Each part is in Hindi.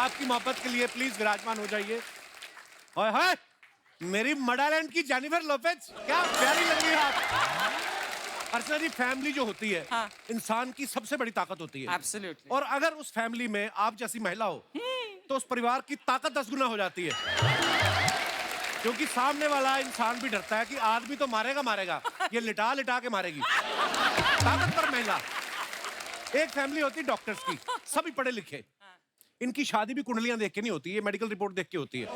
आपकी मोहब्बत के लिए प्लीज विराजमान हो जाइए। ओए हाय, मेरी मडालैंड की जेनिफर लोपेज, क्या प्यारी लग रही है आप। अर्चना जी, फैमिली जो होती है हाँ। इंसान की सबसे बड़ी ताकत होती है। Absolutely. और अगर उस फैमिली में आप जैसी महिला हो तो उस परिवार की ताकत 10 गुना हो जाती है। क्योंकि सामने वाला इंसान भी डरता है कि आदमी तो मारेगा मारेगा, ये लिटा लिटा के मारेगी। ताकतवर महिला। एक फैमिली होती है डॉक्टर्स की, सभी पढ़े लिखे। इनकी शादी भी कुंडलियां देख के नहीं होती, ये मेडिकल रिपोर्ट देख के होती है।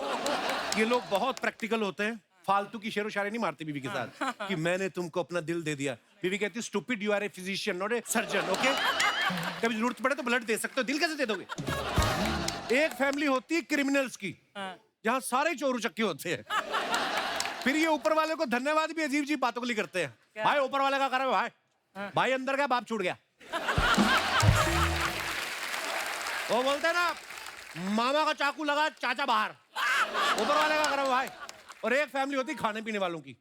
ये लोग बहुत प्रैक्टिकल होते हैं, फालतू की शेरो शायरी नहीं मारती बीवी के साथ कि मैंने तुमको अपना दिल दे दिया। बीवी कहती है stupid, you are a physician not a surgeon, okay. कभी जरूरत पड़े तो ब्लड दे सकते हो, दिल कैसे दे दोगे। एक फैमिली होती है क्रिमिनल्स की, जहां सारे चोर उचक्के होते हैं। फिर ये ऊपर वाले को धन्यवाद भी अजीब अजीब बातों के लिए करते हैं। भाई ऊपर वाले का कर रहे भाई, भाई अंदर गया बाप छूट गया। वो बोलते हैं ना, मामा का चाकू लगा चाचा बाहर, ऊपर वाले का कर रहे भाई। और एक फैमिली होती है खाने पीने वालों की।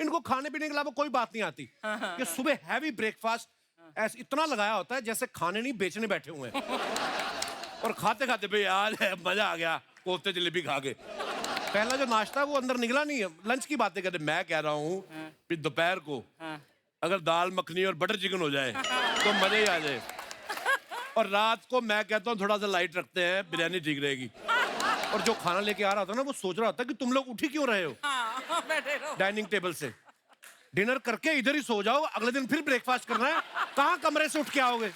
इनको खाने पीने के अलावा कोई बात नहीं आती। कि सुबह हैवी ब्रेकफास्ट ऐसे इतना लगाया होता है जैसे खाने नहीं बेचने बैठे हुए हैं। और खाते खाते भाई यार मजा आ गया, कोफ्ते जलेबी खा के। पहला जो नाश्ता वो अंदर निकला नहीं है, लंच की बातें करते। मैं कह रहा हूँ कि दोपहर को अगर दाल मखनी और बटर चिकन हो जाए तो मजे ही आ जाए। और रात को मैं कहता हूँ थोड़ा सा लाइट रखते हैं, बिरयानी ठीक रहेगी। और जो खाना लेके आ रहा था ना वो सोच रहा था कि तुम लोग उठी क्यों रहे हो डाइनिंग टेबल से। डिनर करके इधर ही सो जाओ, अगले दिन फिर ब्रेकफास्ट करना है, कहाँ कमरे से उठ के आओगे।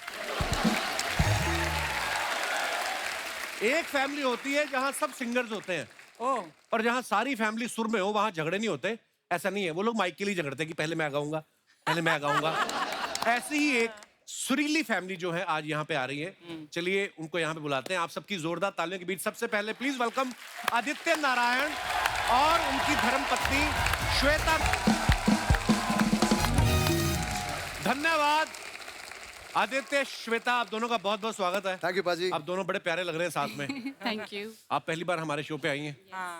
एक फैमिली होती है जहां सब सिंगर्स होते हैं, और जहां सारी फैमिली सुर में हो वहां झगड़े नहीं होते। ऐसा नहीं है, वो लोग माइक के लिए झगड़ते हैं कि पहले मैं गाऊंगा, पहले मैं गाऊंगा। ऐसी ही एक सुरीली फैमिली जो है आज यहाँ पे आ रही है। चलिए उनको यहाँ पे बुलाते हैं। आप सबकी जोरदार तालियों के बीच सबसे पहले प्लीज वेलकम आदित्य नारायण और उनकी धर्मपत्नी श्वेता। धन्यवाद आदित्य, श्वेता, आप दोनों का बहुत बहुत स्वागत है। थैंक यू पाजी। आप दोनों बड़े प्यारे लग रहे हैं साथ में। Thank you. आप पहली बार हमारे शो पे आई हैं।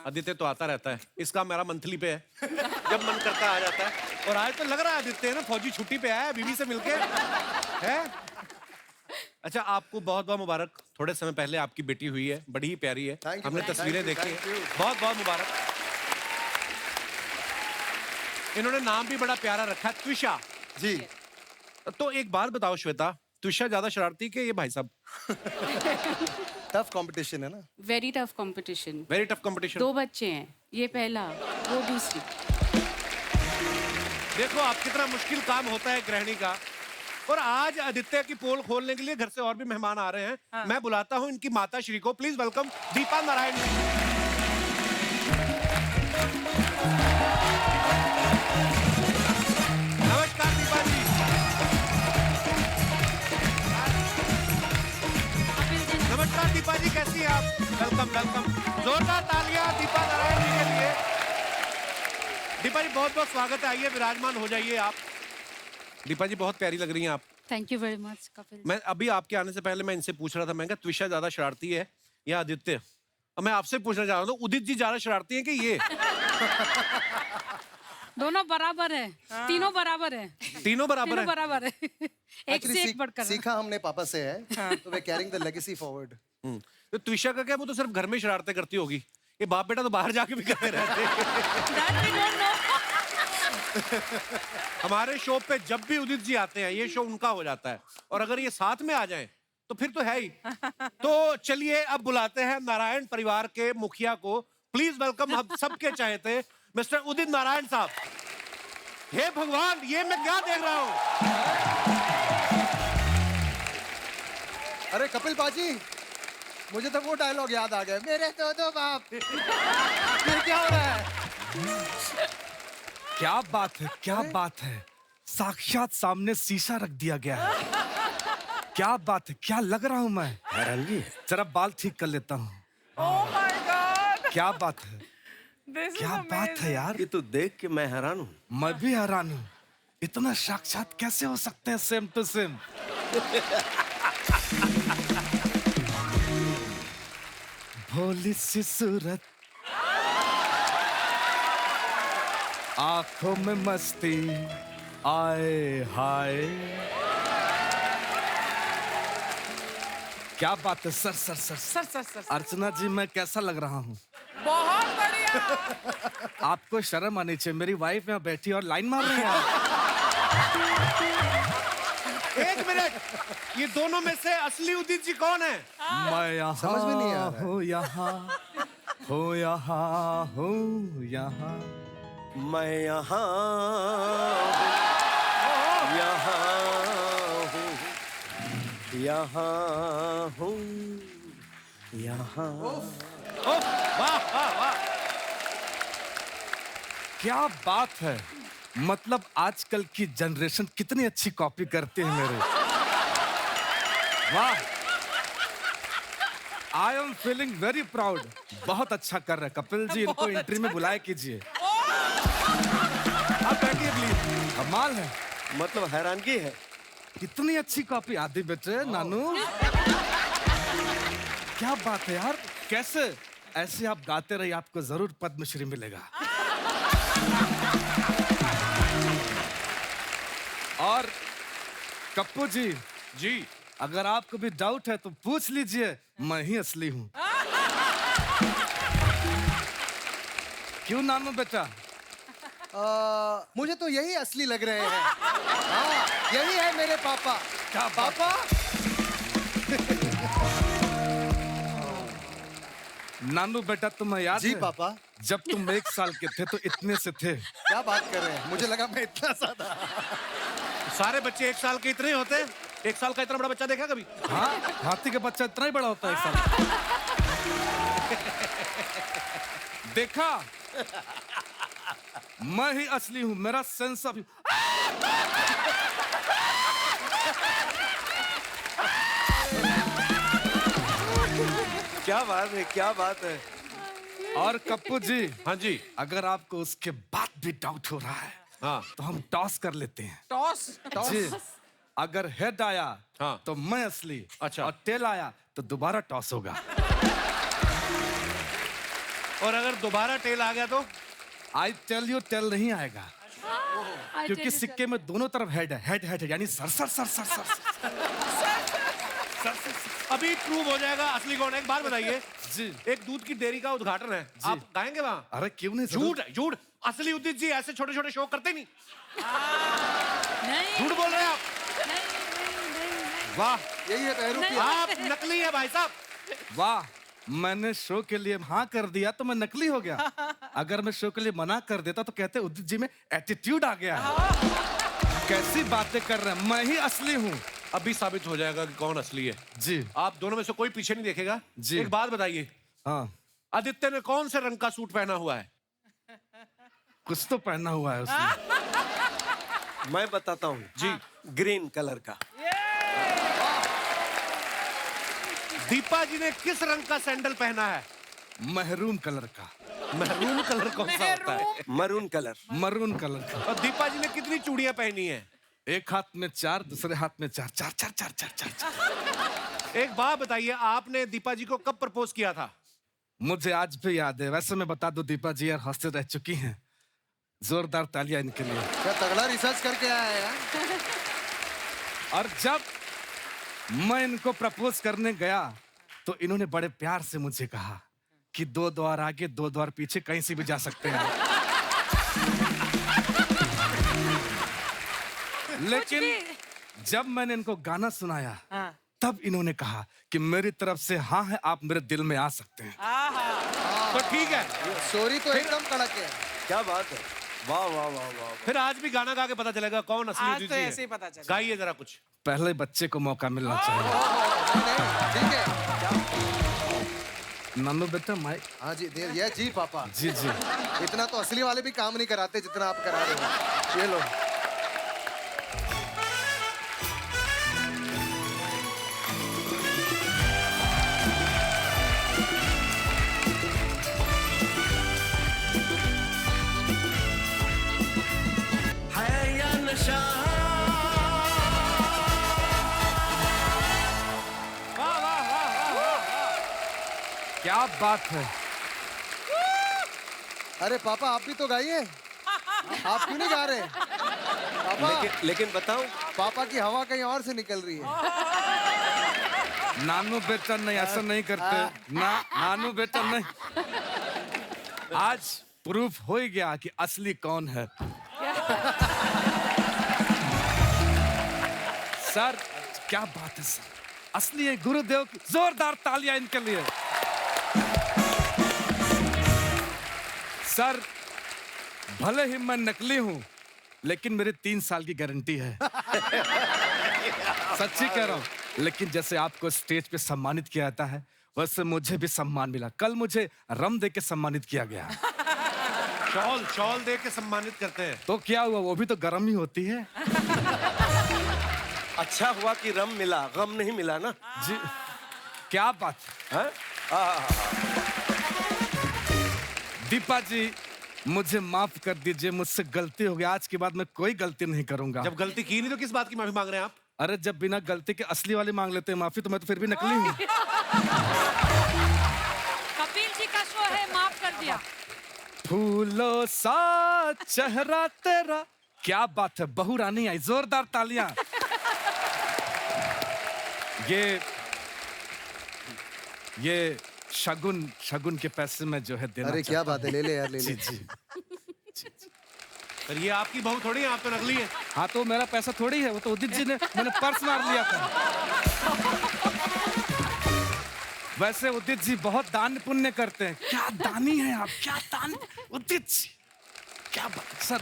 आदित्य तो आता रहता है, इसका मेरा मंथली पे है, जब मन करता है आ जाता है। और आज तो लग रहा है आदित्य ना फौजी छुट्टी पे आया है बीवी से मिलके है। अच्छा, आपको बहुत बहुत मुबारक। थोड़े समय पहले आपकी बेटी हुई है, बड़ी ही प्यारी है, हमने तस्वीरें देखी हैं। बहुत बहुत मुबारक। इन्होंने नाम भी बड़ा प्यारा रखा है, त्विषा जी। तो एक बात बताओ श्वेता, त्विषा ज्यादा शरारती कि ये भाई साहब? टफ कंपटीशन है ना। Very tough competition. Very tough competition. 2 बच्चे हैं, ये पहला, वो दूसरी। देखो आप कितना मुश्किल काम होता है गृहिणी का। और आज आदित्य की पोल खोलने के लिए घर से और भी मेहमान आ रहे हैं। मैं बुलाता हूं इनकी माता श्री को, प्लीज वेलकम दीपा नारायण। नमस्कार दीपा जी। नमस्कार दीपा जी, कैसी हैं आप? वेलकम वेलकम, जोरदार तालियां दीपा नारायण जी के लिए। दीपा जी बहुत बहुत स्वागत है, आइए विराजमान हो जाइए आप। दीपा जी बहुत प्यारी लग रही हैं आप। Thank you very much Kapil. मैं अभी आपके आने से पहले मैं इनसे पूछ रहा था, मैं कहा त्विषा ज्यादा शरारती है या आदित्य? अब मैं आपसे पूछना चाह रहा हूँ, उदित जी ज्यादा शरारती हैं कि ये? दोनों बराबर है, तीनों बराबर है। तीनों बराबर तीनों है। बराबर है। एक से एक बढ़कर। सीखा हमने पापा से है, तो वे कैरिंग द लेगेसी फॉरवर्ड। तो त्विषा का क्या, वो तो सिर्फ घर में शरारतें करती होगी, ये बाप बेटा तो बाहर जाके भी करते रहते हैं। हमारे शो पे जब भी उदित जी आते हैं ये शो उनका हो जाता है, और अगर ये साथ में आ जाएं तो फिर तो है ही। तो चलिए अब बुलाते हैं नारायण परिवार के मुखिया को, प्लीज वेलकम हम सबके चाहते मिस्टर उदित नारायण साहब। हे भगवान, ये मैं क्या देख रहा हूँ? अरे कपिल पाजी, मुझे तो वो डायलॉग याद आ गया, मेरे दो बाप। फिर क्या हो रहा है? क्या बात है, क्या बात है, साक्षात सामने शीशा रख दिया गया है। क्या बात है, क्या लग रहा हूं मैं। हैरानगी, जरा बाल ठीक कर लेता हूँ। Oh my God! क्या बात है, This is क्या बात है यार। ये तो देख के मैं हैरान हूँ। मैं भी हैरान हूँ, इतना साक्षात कैसे हो सकते हैं सेम टू सेम। भोली सी सूरत, आंखों में मस्ती, आए हाय क्या बात है sir sir sir sir sir sir Archana ji मैं कैसा लग रहा हूँ? बहुत बढ़िया। आपको शर्म आनी चाहिए, मेरी वाइफ यहाँ बैठी और लाइन मार रही है। एक मिनट, ये दोनों में से असली उदित जी कौन है? मैं यहाँ समझ में नहीं आ रहा है। हूँ यहाँ हूँ यहाँ हूँ यहाँ मैं यहाँ हूँ यहाँ ओह, वाह वाह वाह। क्या बात है, मतलब आजकल की जनरेशन कितनी अच्छी कॉपी करते हैं मेरे। वाह, I am feeling very proud. बहुत अच्छा कर रहे हैं कपिल जी, इनको एंट्री में बुलाया कीजिए। आप बैठिए प्लीज। कमाल है, मतलब हैरानगी है। कितनी अच्छी कॉपी आदि बेटे नानू। क्या बात है यार, कैसे ऐसे आप गाते रहिए, आपको जरूर पद्मश्री मिलेगा। और कप्पू जी, जी अगर आपको भी डाउट है तो पूछ लीजिए, मैं ही असली हूं। क्यों नानू बेटा? मुझे तो यही असली लग रहे हैं। हाँ, यही है मेरे पापा। क्या बात? पापा नानू बेटा तुम्हें याद जी है? पापा। जब तुम 1 साल के थे तो इतने से थे। क्या बात कर रहे हैं, मुझे लगा मैं इतना ज्यादा। सारे बच्चे 1 साल के इतने ही होते हैं। 1 साल का इतना बड़ा बच्चा देखा कभी? हाँ, हाथी का बच्चा इतना ही बड़ा होता है 1 साल। देखा, मैं ही असली हूं, मेरा सेंस ऑफ। क्या बात है, क्या बात है। और कप्पू जी, हाँ जी। अगर आपको उसके बाद भी डाउट हो रहा है हाँ तो हम टॉस कर लेते हैं। टॉस। जी, अगर हेड आया हाँ। तो मैं असली, अच्छा। और टेल आया तो दोबारा टॉस होगा। और अगर दोबारा टेल आ गया तो? आई टेल यू, टेल नहीं आएगा, I क्योंकि tell you, सिक्के में दोनों तरफ हेड है, हेड हेड है, यानी sir sir sir sir sir, अभी प्रूव हो जाएगा असली कौन है। एक बात बताइए, जी। एक दूध की डेयरी का उद्घाटन है, आप गाएंगे वहाँ? अरे क्यों नहीं? झूठ है, झूठ। असली उदित जी ऐसे छोटे छोटे शो करते नहीं। नहीं, झूठ बोल रहे हैं आप। नहीं। वाह, यही है बहरूपी। आप नकली है भाई साहब। वाह, मैंने शो के लिए हाँ कर दिया तो मैं नकली हो गया। अगर मैं शो के लिए मना कर देता तो कहते उदित जी में एटीट्यूड आ गया है। कैसी बातें कर रहे हैं, मैं ही असली हूँ। अभी साबित हो जाएगा कि कौन असली है। जी आप दोनों में से कोई पीछे नहीं देखेगा। जी। एक बात बताइए, हाँ, आदित्य ने कौन से रंग का सूट पहना हुआ है? कुछ तो पहना हुआ है उसने। मैं बताता हूँ जी, ग्रीन कलर का। दीपा जी ने किस रंग का सैंडल पहना है? महरूम कलर का। महरून कलर कौन सा होता है? Maroon colour. मरून कलर का। और दीपा जी ने कितनी चूड़ियां पहनी है? एक हाथ में 4, दूसरे हाथ में 4, 4 4 4 4 4 4। एक बात बताइए, आपने दीपा जी को कब प्रपोज किया था? मुझे आज भी याद है। वैसे मैं बता दूं, दीपा जी यार हंसते रह चुकी हैं। जोरदार तालियां इनके लिए। क्या तगड़ा रिसर्च करके आया है यार। और जब मैं इनको प्रपोज करने गया तो इन्होंने बड़े प्यार से मुझे कहा कि 2 द्वार आगे 2 द्वार पीछे कहीं से भी जा सकते हैं। लेकिन जब मैंने इनको गाना सुनाया तब इन्होंने कहा कि मेरी तरफ से हाँ है, आप मेरे दिल में आ सकते हैं। तो ठीक है, स्टोरी तो एकदम कड़क है। क्या बात है, वाह वाह वाह वाह। फिर आज भी गाना गा के पता चलेगा कौन असली आज उदित तो जी ऐसे ही है। पता चलेगा। गाइए जरा कुछ। पहले बच्चे को मौका मिलना चाहिए। ठीक है। नन्नू बेटा माइक। हाँ जी, ये जी पापा। जी जी। इतना तो असली वाले भी काम नहीं कराते जितना आप करा रहे हो। ये लो। है या नशा। वाह वाह वाह वाह वाह। क्या बात है। अरे पापा आप भी तो गाइए। आप क्यों नहीं गा रहे? पापा लेकिन बताऊं, पापा की हवा कहीं और से निकल रही है। नानू बेटा नहीं, ऐसा नहीं करते ना, नानू बेटा नहीं। आज प्रूफ हो ही गया कि असली कौन है। सर क्या बात है सर, असली है गुरुदेव की, जोरदार तालियां इनके लिए। सर भले ही मैं नकली हूं, लेकिन मेरी 3 साल की गारंटी है। सच्ची कह रहा हूं। लेकिन जैसे आपको स्टेज पे सम्मानित किया जाता है, वैसे मुझे भी सम्मान मिला। कल मुझे रम दे के सम्मानित किया गया। शॉल दे के सम्मानित करते हैं। तो क्या हुआ, वो भी तो गर्म ही होती है। अच्छा हुआ कि रम मिला, गम नहीं मिला ना। जी क्या बात हाँ? दीपा जी, मुझे माफ कर दीजिए, मुझसे गलती हो गई। आज के बाद मैं कोई गलती नहीं करूंगा। जब गलती की नहीं तो किस बात की माफी मांग रहे हैं आप? अरे जब बिना गलती के असली वाले मांग लेते हैं माफी, तो मैं तो फिर भी नकली हूँ। कपिल जी का शो है, माफ कर दिया। फूलों सा चेहरा तेरा, क्या बात है, बहू रानी आई, जोरदार तालियां। ये शगुन के पैसे में जो है देना। अरे क्या बात है, ले ले यार, ले ले। जी। पर ये आपकी बहू थोड़ी है, आप तो नकली है। हाँ तो मेरा पैसा थोड़ी है, वो तो उदित जी ने, मैंने पर्स मार लिया था। वैसे उदित जी बहुत दान पुण्य करते हैं। क्या दानी है आप, क्या दान, उदित जी, क्या बात सर।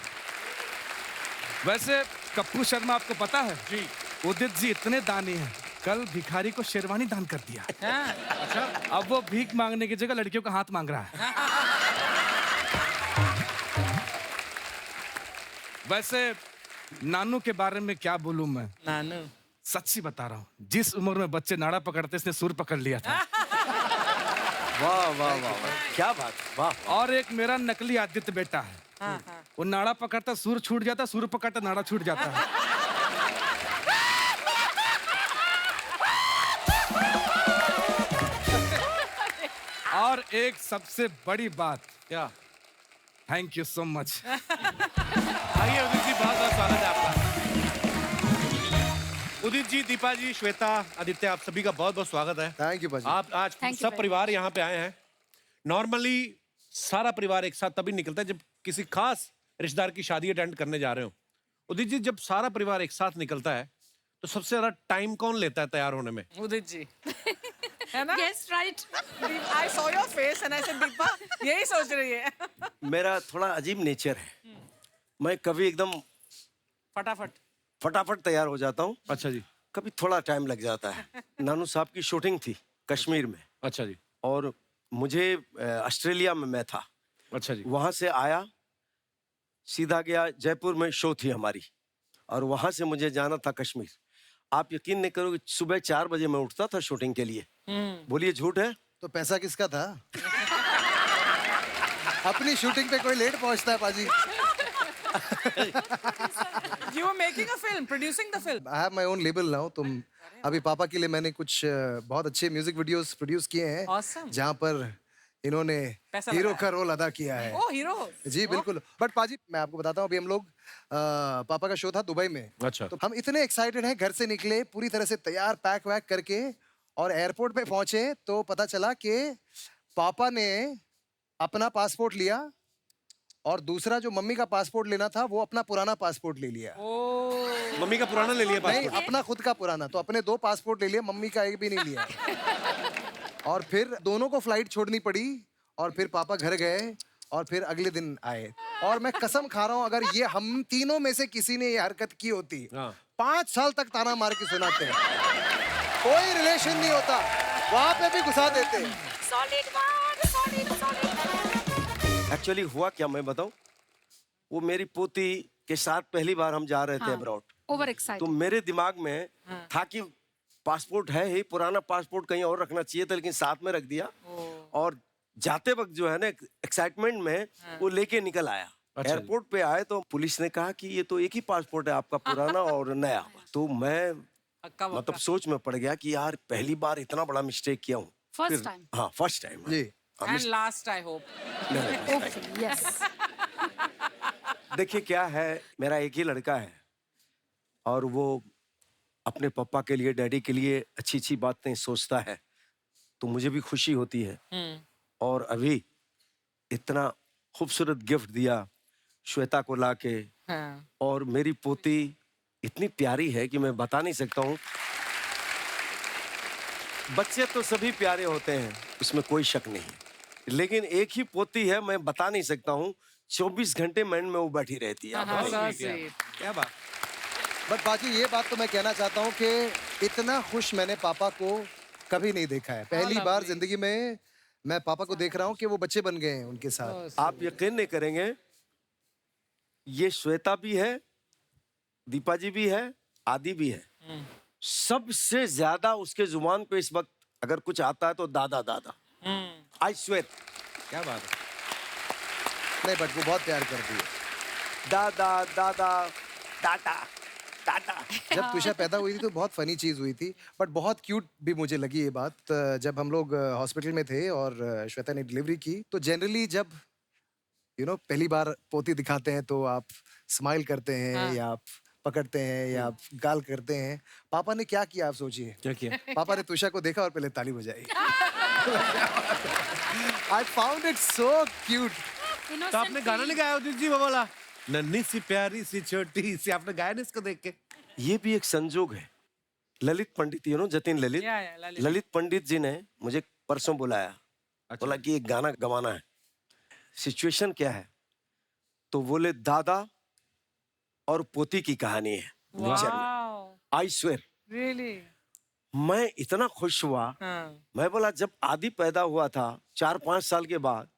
वैसे कप्पू शर्मा आपको पता है जी, उदित जी इतने दानी हैं, कल भिखारी को शेरवानी दान कर दिया। अच्छा। अब वो भीख मांगने की जगह लड़कियों का हाथ मांग रहा है। वैसे नानू के बारे में क्या बोलूं मैं, नानू सच्ची बता रहा हूँ, जिस उम्र में बच्चे नाड़ा पकड़ते इसने सुर पकड़ लिया था। वाह वाह वाह वाह, क्या बात, वाह। और एक मेरा नकली आदित्य बेटा है, वो नाड़ा पकड़ता सुर छूट जाता, सुर पकड़ता नाड़ा छूट जाता है। और एक सबसे बड़ी बात, क्या? Thank you so much. आइए उदित जी, बहुत बहुत स्वागत है आपका। उदित जी, दीपा जी, श्वेता, आदित्य, आप सभी का बहुत बहुत स्वागत है। थैंक यू बाजी। आप आज Thank you सब very परिवार यहाँ पे आए हैं। नॉर्मली सारा परिवार एक साथ तभी निकलता है जब किसी खास रिश्तेदार की शादी अटेंड करने जा रहे हो। उदित जी, जब सारा परिवार एक साथ निकलता है तो सबसे ज्यादा टाइम कौन लेता है तैयार होने में? उदित जी है ना? Yes, right. I saw your face and I said Deepa यही सोच रही है। मेरा थोड़ा अजीब नेचर है, मैं कभी एकदम फटाफट फटाफट तैयार हो जाता हूँ, अच्छा जी, कभी थोड़ा टाइम लग जाता है। नानू साहब की शूटिंग थी कश्मीर में, अच्छा जी, और मुझे ऑस्ट्रेलिया में मैं था। अच्छा जी, वहां से आया, सीधा गया जयपुर में शो थी हमारी, और वहां से मुझे जाना था कश्मीर। आप यकीन नहीं करोगे, सुबह 4 बजे मैं उठता था शूटिंग के लिए। बोलिए झूठ है? तो पैसा किसका था? अपनी शूटिंग पे कोई लेट पहुंचता है बाजी। You were making a film, producing the film. I have my own label now. तुम अभी पापा के लिए मैंने कुछ बहुत अच्छे म्यूजिक वीडियोस प्रोड्यूस किए हैं, Awesome. जहां पर इन्होंने पैसा हीरो लगाया। का रोल अदा किया है। Oh, hero. जी बिल्कुल। बट पाजी, मैं आपको बताता हूँ, अभी हम लोग पापा का शो था दुबई में। अच्छा। तो हम इतने एक्साइटेड हैं, घर से निकले पूरी तरह से तैयार, पैक वैक करके, और एयरपोर्ट पे पहुंचे तो पता चला कि पापा ने अपना पासपोर्ट लिया, और दूसरा जो मम्मी का पासपोर्ट लेना था वो अपना पुराना पासपोर्ट ले लिया। मम्मी का पुराना ले लिया नहीं, पासपोर्ट? अपना खुद का पुराना। तो अपने 2 पासपोर्ट ले लिए, मम्मी का एक भी नहीं लिया। और फिर दोनों को फ्लाइट छोड़नी पड़ी, और फिर पापा घर गए, और फिर अगले दिन आए। और मैं कसम खा रहा हूँ, अगर ये हम तीनों में से किसी ने ये हरकत की होती, हाँ। 5 साल तक ताना मार के सुनाते। कोई रिलेशन नहीं होता, वहां पे भी घुसा देते। Solid one, solid, solid. Actually हुआ क्या मैं बताऊं, वो मेरी पोती के साथ पहली बार हम जा रहे थे अब्रॉड। Over तो excited. मेरे दिमाग में था कि पासपोर्ट है ही, पुराना पासपोर्ट कहीं और रखना चाहिए था, लेकिन साथ में रख दिया। और जाते वक्त जो है ना, एक्साइटमेंट में वो लेके निकल आया। अच्छा। एयरपोर्ट पे आए तो पुलिस ने कहा कि ये तो एक ही पासपोर्ट है आपका, पुराना और नया। तो मैं अक्का मतलब बक्का। सोच में पड़ गया कि यार पहली बार इतना बड़ा मिस्टेक किया हूँ। First time. हाँ, फर्स्ट टाइम। जी। And last, I hope. Hopefully, yes. देखिए क्या है, मेरा एक ही लड़का है, और वो अपने पापा के लिए, डैडी के लिए अच्छी अच्छी बातें सोचता है तो मुझे भी खुशी होती है। और अभी इतना खूबसूरत गिफ्ट दिया श्वेता को लाके, हाँ। और मेरी पोती इतनी प्यारी है कि मैं बता नहीं सकता हूँ। बच्चे तो सभी प्यारे होते हैं, उसमें कोई शक नहीं, लेकिन एक ही पोती है, मैं बता नहीं सकता हूँ। 24 घंटे माइंड में वो बैठी रहती है। हाँ, so sweet. क्या बात। बट बाकी ये बात तो मैं कहना चाहता हूँ कि इतना खुश मैंने पापा को कभी नहीं देखा है। पहली बार जिंदगी में मैं पापा को देख रहा हूँ कि वो बच्चे बन गए हैं उनके साथ। आप यकीन नहीं करेंगे, ये श्वेता भी है, दीपा जी भी है, आदि भी है। सबसे ज्यादा उसके जुबान पे इस वक्त अगर कुछ आता है तो दादा दादा। I swear. क्या बात है। नहीं, बट वो बहुत प्यार करती है। दादा दादा दादा दादा। जब तुषा पैदा हुई थी तो बहुत फनी चीज हुई थी, बट बहुत क्यूट भी मुझे लगी ये बात। जब हम लोग हॉस्पिटल में थे और श्वेता ने डिलीवरी की, तो जनरली जब पहली बार पोती दिखाते हैं तो आप स्माइल करते हैं या आप पकड़ते हैं या आप गाल करते हैं। पापा ने क्या किया आप सोचिए। क्या किया? पापा ने तुषा को देखा और पहले ताली बजाई। I found it so cute. तो आपने गाना नहीं गाया उदित जी वो वाला, नन्ही सी प्यारी सी छोटी सी, आपने गाया नहीं इसको देख के? ये भी एक संजोग है। ललित पंडित, जतिन ललित, ललित। ललित पंडित जी ने मुझे परसों बुलाया। बोला कि एक गाना गवाना है। सिचुएशन क्या है? तो बोले दादा और पोती की कहानी है। I swear. Really? मैं इतना खुश हुआ। हाँ। मैं बोला जब आदि पैदा हुआ था 4-5 साल के बाद,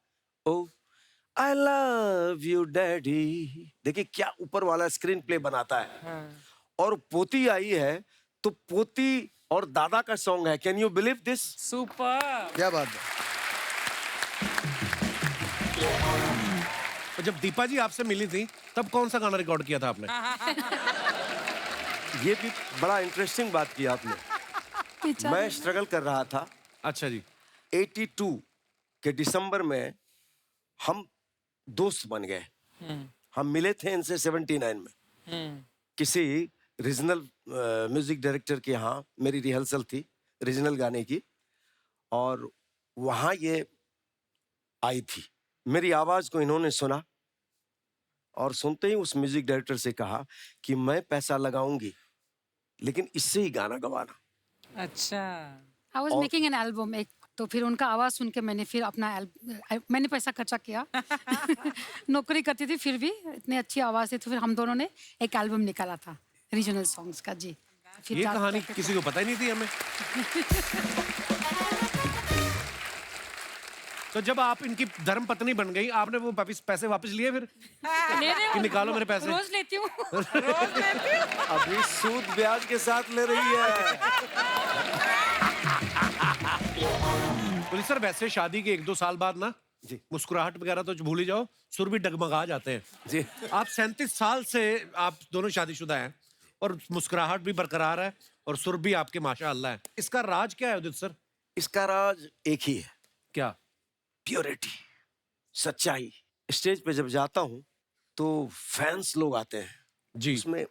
ओ आई लव यू डैडी, देखिए क्या ऊपर वाला स्क्रीन प्ले बनाता है। हाँ। और पोती आई है तो पोती और दादा का सॉन्ग है। Can you believe this? Super. क्या बात है। तो जब दीपा जी आपसे मिली थी तब कौन सा गाना रिकॉर्ड किया था आपने? ये भी बड़ा इंटरेस्टिंग बात की आपने। मैं स्ट्रगल कर रहा था। अच्छा जी। 82 के दिसंबर में हम दोस्त बन गए। हम मिले थे इनसे 79 में किसी रीजनल म्यूजिक डायरेक्टर के यहाँ मेरी रिहर्सल थी रीजनल गाने की, और वहाँ ये आई थी। मेरी आवाज को इन्होंने सुना और सुनते ही उस म्यूजिक डायरेक्टर से कहा कि मैं पैसा लगाऊंगी लेकिन इससे ही गाना गवाना। अच्छा। I was making an album एक, तो फिर उनका आवाज सुन के मैंने फिर अपना मैंने पैसा खर्चा किया। नौकरी करती थी फिर भी इतनी अच्छी आवाज थी, तो फिर हम दोनों ने एक एल्बम निकाला था रीजनल सॉन्ग्स का जी। फिर ये जाके कहानी करके- किसी को पता ही नहीं थी हमें। तो जब आप इनकी धर्म पत्नी बन गई, आपने वो पैसे वापस लिए फिर? ले रहे हो? कि निकालो मेरे पैसे। रोज लेती हूँ। अभी सूद ब्याज के साथ ले रही है। पुलिस सर, वैसे शादी के 1-2 साल बाद ना जी। मुस्कुराहट वगैरह तो भूल ही जाओ, सुर भी डगमगा जाते हैं जी। आप 37 साल से आप दोनों शादीशुदा हैं और मुस्कुराहट भी बरकरार है और सुर भी आपके माशाअल्लाह है। इसका राज क्या है उदित सर? इसका राज एक ही है, क्या? प्योरिटी, सच्चाई। स्टेज पे जब जाता हूँ तो फैंस लोग आते हैं जी। उसमें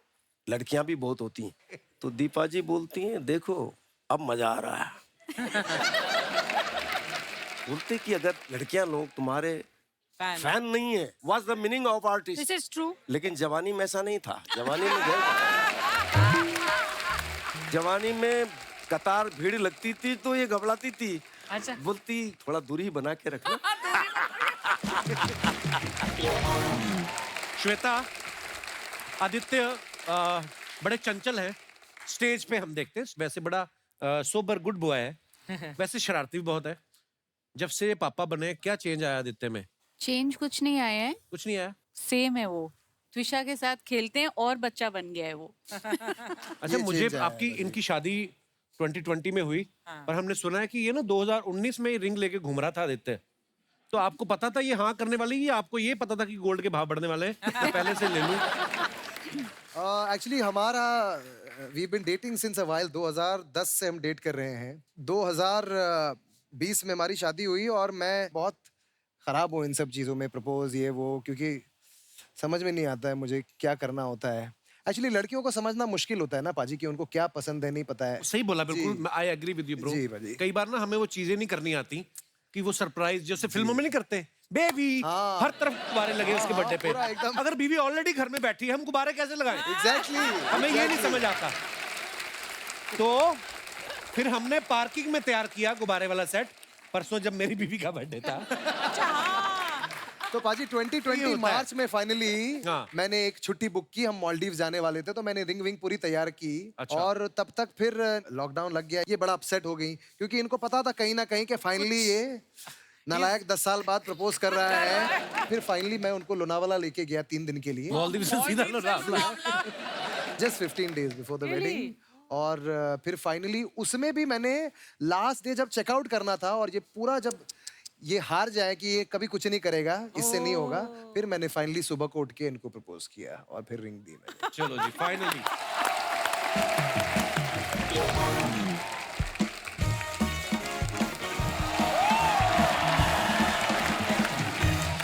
लड़कियां भी बहुत होती हैं, तो दीपा जी बोलती हैं देखो अब मजा आ रहा है। बोलते कि अगर लड़कियां लोग तुम्हारे फैन नहीं है, what's the meaning of artist? This is true. लेकिन जवानी में ऐसा नहीं था। जवानी में जवानी में कतार भीड़ लगती थी तो ये घबराती थी। अच्छा। बोलती थोड़ा दूरी बना के रखना। श्वेता, आदित्य बड़े चंचल हैं। स्टेज पे हम देखते हैं वैसे बड़ा सोबर गुड बॉय है, वैसे शरारती भी बहुत है। जब से पापा बने क्या चेंज आया आदित्य में? चेंज कुछ नहीं आया है, कुछ नहीं आया। सेम है वो। त्विषा के साथ खेलते हैं और बच्चा बन गया है वो। अच्छा, ये मुझे change आया आपकी है। इनकी शादी 2020 में हुई, पर हमने सुना है कि ये ना 2019 में रिंग लेके घूम रहा था आदित्य। तो आपको पता था ये हाँ करने वाली, या आपको ये पता था कि गोल्ड के भाव बढ़ने वाले हैं तो पहले से ले लूं? एक्चुअली हमारा we been dating since a while. 2010 से हम डेट कर रहे हैं। 2020 में हमारी शादी हुई और मैं बहुत खराब हूँ इन सब चीज़ों में, प्रपोज ये वो, क्योंकि समझ में नहीं आता है मुझे क्या करना होता है। एक्चुअली लड़कियों को समझना मुश्किल होता है ना पाजी कि उनको क्या पसंद है, नहीं पता है। सही बोला बिल्कुल, I agree with you bro. जी, भाजी। कई बार ना हमें वो चीजें नहीं करनी आती कि वो सरप्राइज जैसे फिल्मों में नहीं करते, बेबी हाँ। हर तरफ गुब्बारे लगे उसके बर्थडे पे। पूरा एकदम। अगर बीवी ऑलरेडी घर में बैठी है हम गुब्बारे कैसे लगाएं? एग्जैक्टली हमें ये नहीं समझ आता। तो फिर हमने पार्किंग में तैयार किया गुब्बारे वाला सेट परसों जब मेरी बीवी का बर्थडे था। तो पाजी ये 2020 होता है। मार्च में फाइनली हाँ। मैंने एक छुट्टी बुक की, हम मालदीव जाने वाले थे, तो मैंने रिंग विंग पूरी तैयार की। अच्छा। और तब तक फिर लॉकडाउन लग गया। ये बड़ा अपसेट हो गई क्योंकि इनको पता था कहीं ना कहीं कि फाइनली ये नालायक 10 साल बाद प्रपोज कर रहा है। फिर फाइनली मैं उनको लोनावाला लेके गया 3 दिन के लिए, मालदीव से सीधा Lonavala. Just 15 days before the wedding. और फिर फाइनली उसमें भी मैंने लास्ट डे जब चेकआउट करना था और ये पूरा जब ये हार जाए कि ये कभी कुछ नहीं करेगा, इससे नहीं होगा, फिर मैंने फाइनली सुबह को उठ के इनको प्रपोज किया और फिर रिंग दी मैंने। चलो जी फाइनली।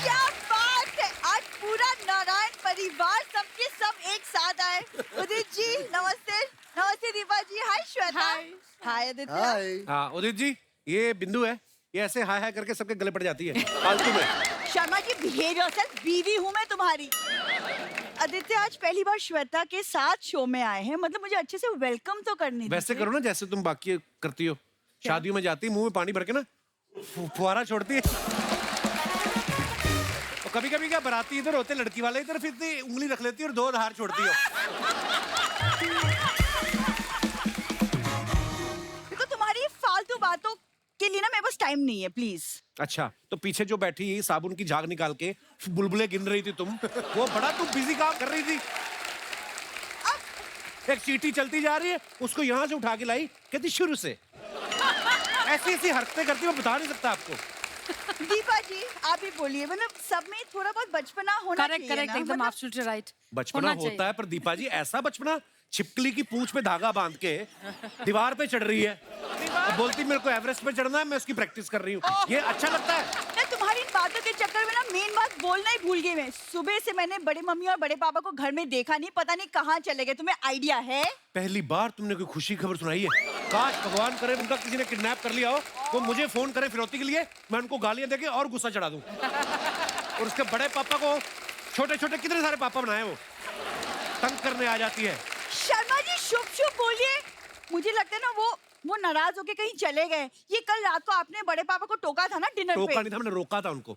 क्या बात है, आज पूरा नारायण परिवार सबके सब एक साथ आए। उदित जी नमस्ते। नमस्ते दीपा जी। हाय श्वेता। हाय आदित्य। हाय। हाँ उदित जी, ये बिंदु है, ये ऐसे हाय हाय करके सबके गले पड़ जाती है फालतू में। शर्मा जी बिहेव योरसेल्फ, बीवी हूँ मैं तुम्हारी। आदित्य आज पहली बार श्वेता के साथ शो में आए हैं, मतलब मुझे अच्छे से वेलकम तो करनी वैसे दीजिए। करो ना जैसे तुम बाकी करती हो, शादियों में जाती मुंह में पानी भर के ना फुहारा छोड़ती है। और कभी कभी क्या बाराती इधर होते लड़की वाले इधर, फिर इतनी उंगली रख लेती है और 2 धार छोड़ती हो। देखो तुम्हारी फालतू बातों के लिए ना मेरे पास टाइम नहीं है, प्लीज। अच्छा तो पीछे जो बैठी साबुन की झाग निकाल के बुलबुले गिन रही थी तुम, वो बड़ा तुम बिजी काम कर रही थी। एक चीटी चलती जा रही है, उसको यहाँ से उठा के लाई, कहती शुरू से। ऐसी ऐसी हरकतें करती, मैं बता नहीं सकता आपको। दीपा जी आप ही बोलिए, मतलब सब में थोड़ा बहुत बचपना होना करेक्ट चाहिए करेक्ट ना, एकदम मतलब एब्सोल्युटली राइट। बचपना होता है पर दीपा जी ऐसा बचपना, छिपकली की पूंछ पे धागा बांध के दीवार पे चढ़ रही है और बोलती मेरे को एवरेस्ट पे चढ़ना है, मैं उसकी प्रैक्टिस कर रही हूँ। ये अच्छा लगता है? मैं तुम्हारी इन बातों के चक्कर में ना मेन बात बोलना ही भूल गई। मैं सुबह से मैंने बड़े मम्मी और बड़े पापा को घर में देखा नहीं, पता नहीं कहाँ चले गए। तुम्हें आइडिया है? पहली बार तुमने कोई खुशी खबर सुनाई है। काश भगवान करे उनका किसी ने किडनैप कर लिया हो, वो मुझे फोन करे फिरौती के लिए, मैं उनको गालियां देके और गुस्सा चढ़ा दूं। और उसके बड़े पापा को छोटे छोटे कितने सारे पापा बनाए, वो तंग करने आ जाती है। शर्मा जी शुभ शुभ बोलिए। मुझे लगता है ना वो नाराज होके कहीं चले गए। ये कल रात को आपने बड़े पापा को टोका था ना डिनर पे। टोका नहीं था, हमने रोका था उनको।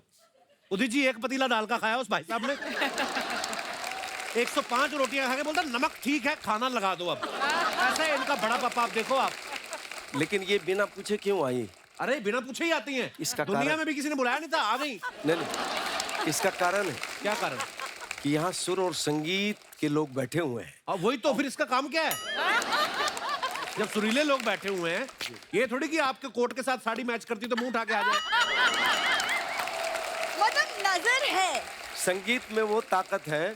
उदित जी 1 पतीला दाल का खाया उस भाई साहब ने। 105 रोटियां खा के बोलता नमक ठीक है, खाना लगा दो अब। ऐसा है इनका बड़ा पापा, आप देखो आप। लेकिन ये बिना पूछे क्यों आई? अरे बिना पूछे ही आती हैं। इसका दुनिया कारण- में भी किसी ने बुलाया नहीं था, आ गई। नहीं, इसका कारण है क्या कारण? कि यहाँ सुर और संगीत के लोग बैठे हुए हैं। अब वही तो, फिर इसका काम क्या है? जब सुरीले लोग बैठे हुए हैं, ये थोड़ी कि आपके कोट के साथ साड़ी मैच करती तो मुंह उठा के आ जाए। मतलब नजर है। संगीत में वो ताकत है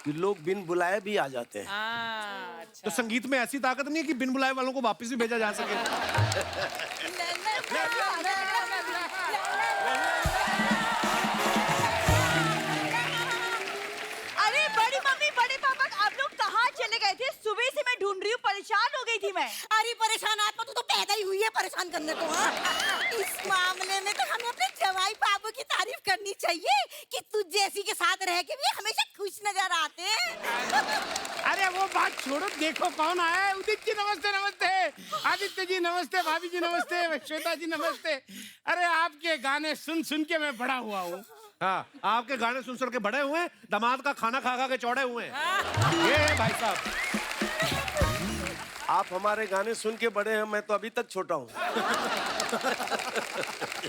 कि लोग बिन बुलाए भी आ जाते हैं। तो संगीत में ऐसी ताकत नहीं है कि बिन बुलाए वालों को वापस भी भेजा जा सके। अरे बड़ी मम्मी बड़े पापा आप लोग कहाँ चले गए थे? सुबह से मैं ढूंढ रही हूँ, परेशान हो गई थी मैं। अरे परेशान आत्मा, तू तो पैदा ही हुई है परेशान करने को। हाँ? इस मामले में तो हमें अपने जवाई बाबू की तारीफ करनी चाहिए कि तू जैसी के साथ रह के भी हमेशा खुश नजर आते हैं। अरे वो बात छोड़ो, देखो कौन आया है। उदित जी नमस्ते। नमस्ते आदित्य जी नमस्ते। भाभी जी नमस्ते। श्वेता जी नमस्ते। अरे आपके गाने सुन सुन के मैं बड़ा हुआ हूँ। हाँ, आपके गाने सुन सुन के बड़े हुए हैं, दामाद का खाना खा खा के चौड़े हुए हैं। ये है भाई साहब। आप हमारे गाने सुन के बड़े हैं, मैं तो अभी तक छोटा हूँ।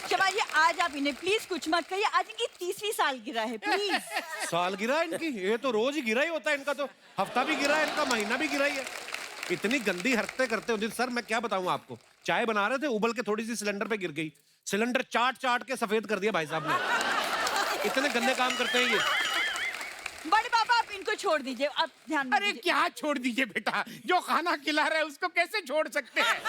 शर्मा जी आज आप इन्हें प्लीज कुछ मत कहिए, आज इनकी 30वीं सालगिरह है, प्लीज। साल गिरा है इनकी, ये तो रोज ही गिरा ही होता है इनका, तो हफ्ता भी गिरा है इनका, महीना भी गिरा ही है। इतनी गंदी हरकतें करते हो सर, मैं क्या बताऊं आपको। चाय बना रहे थे, उबल के थोड़ी सी सिलेंडर पे गिर गई, सिलेंडर चाट चाट के सफेद कर दिया भाई साहब ने। इतने गंदे काम करते हैं ये। बड़े पापा आप इनको छोड़ दीजिए, आप ध्यान अरे दीजिए। क्या छोड़ दीजिए बेटा, जो खाना खिला रहा है उसको कैसे छोड़ सकते हैं।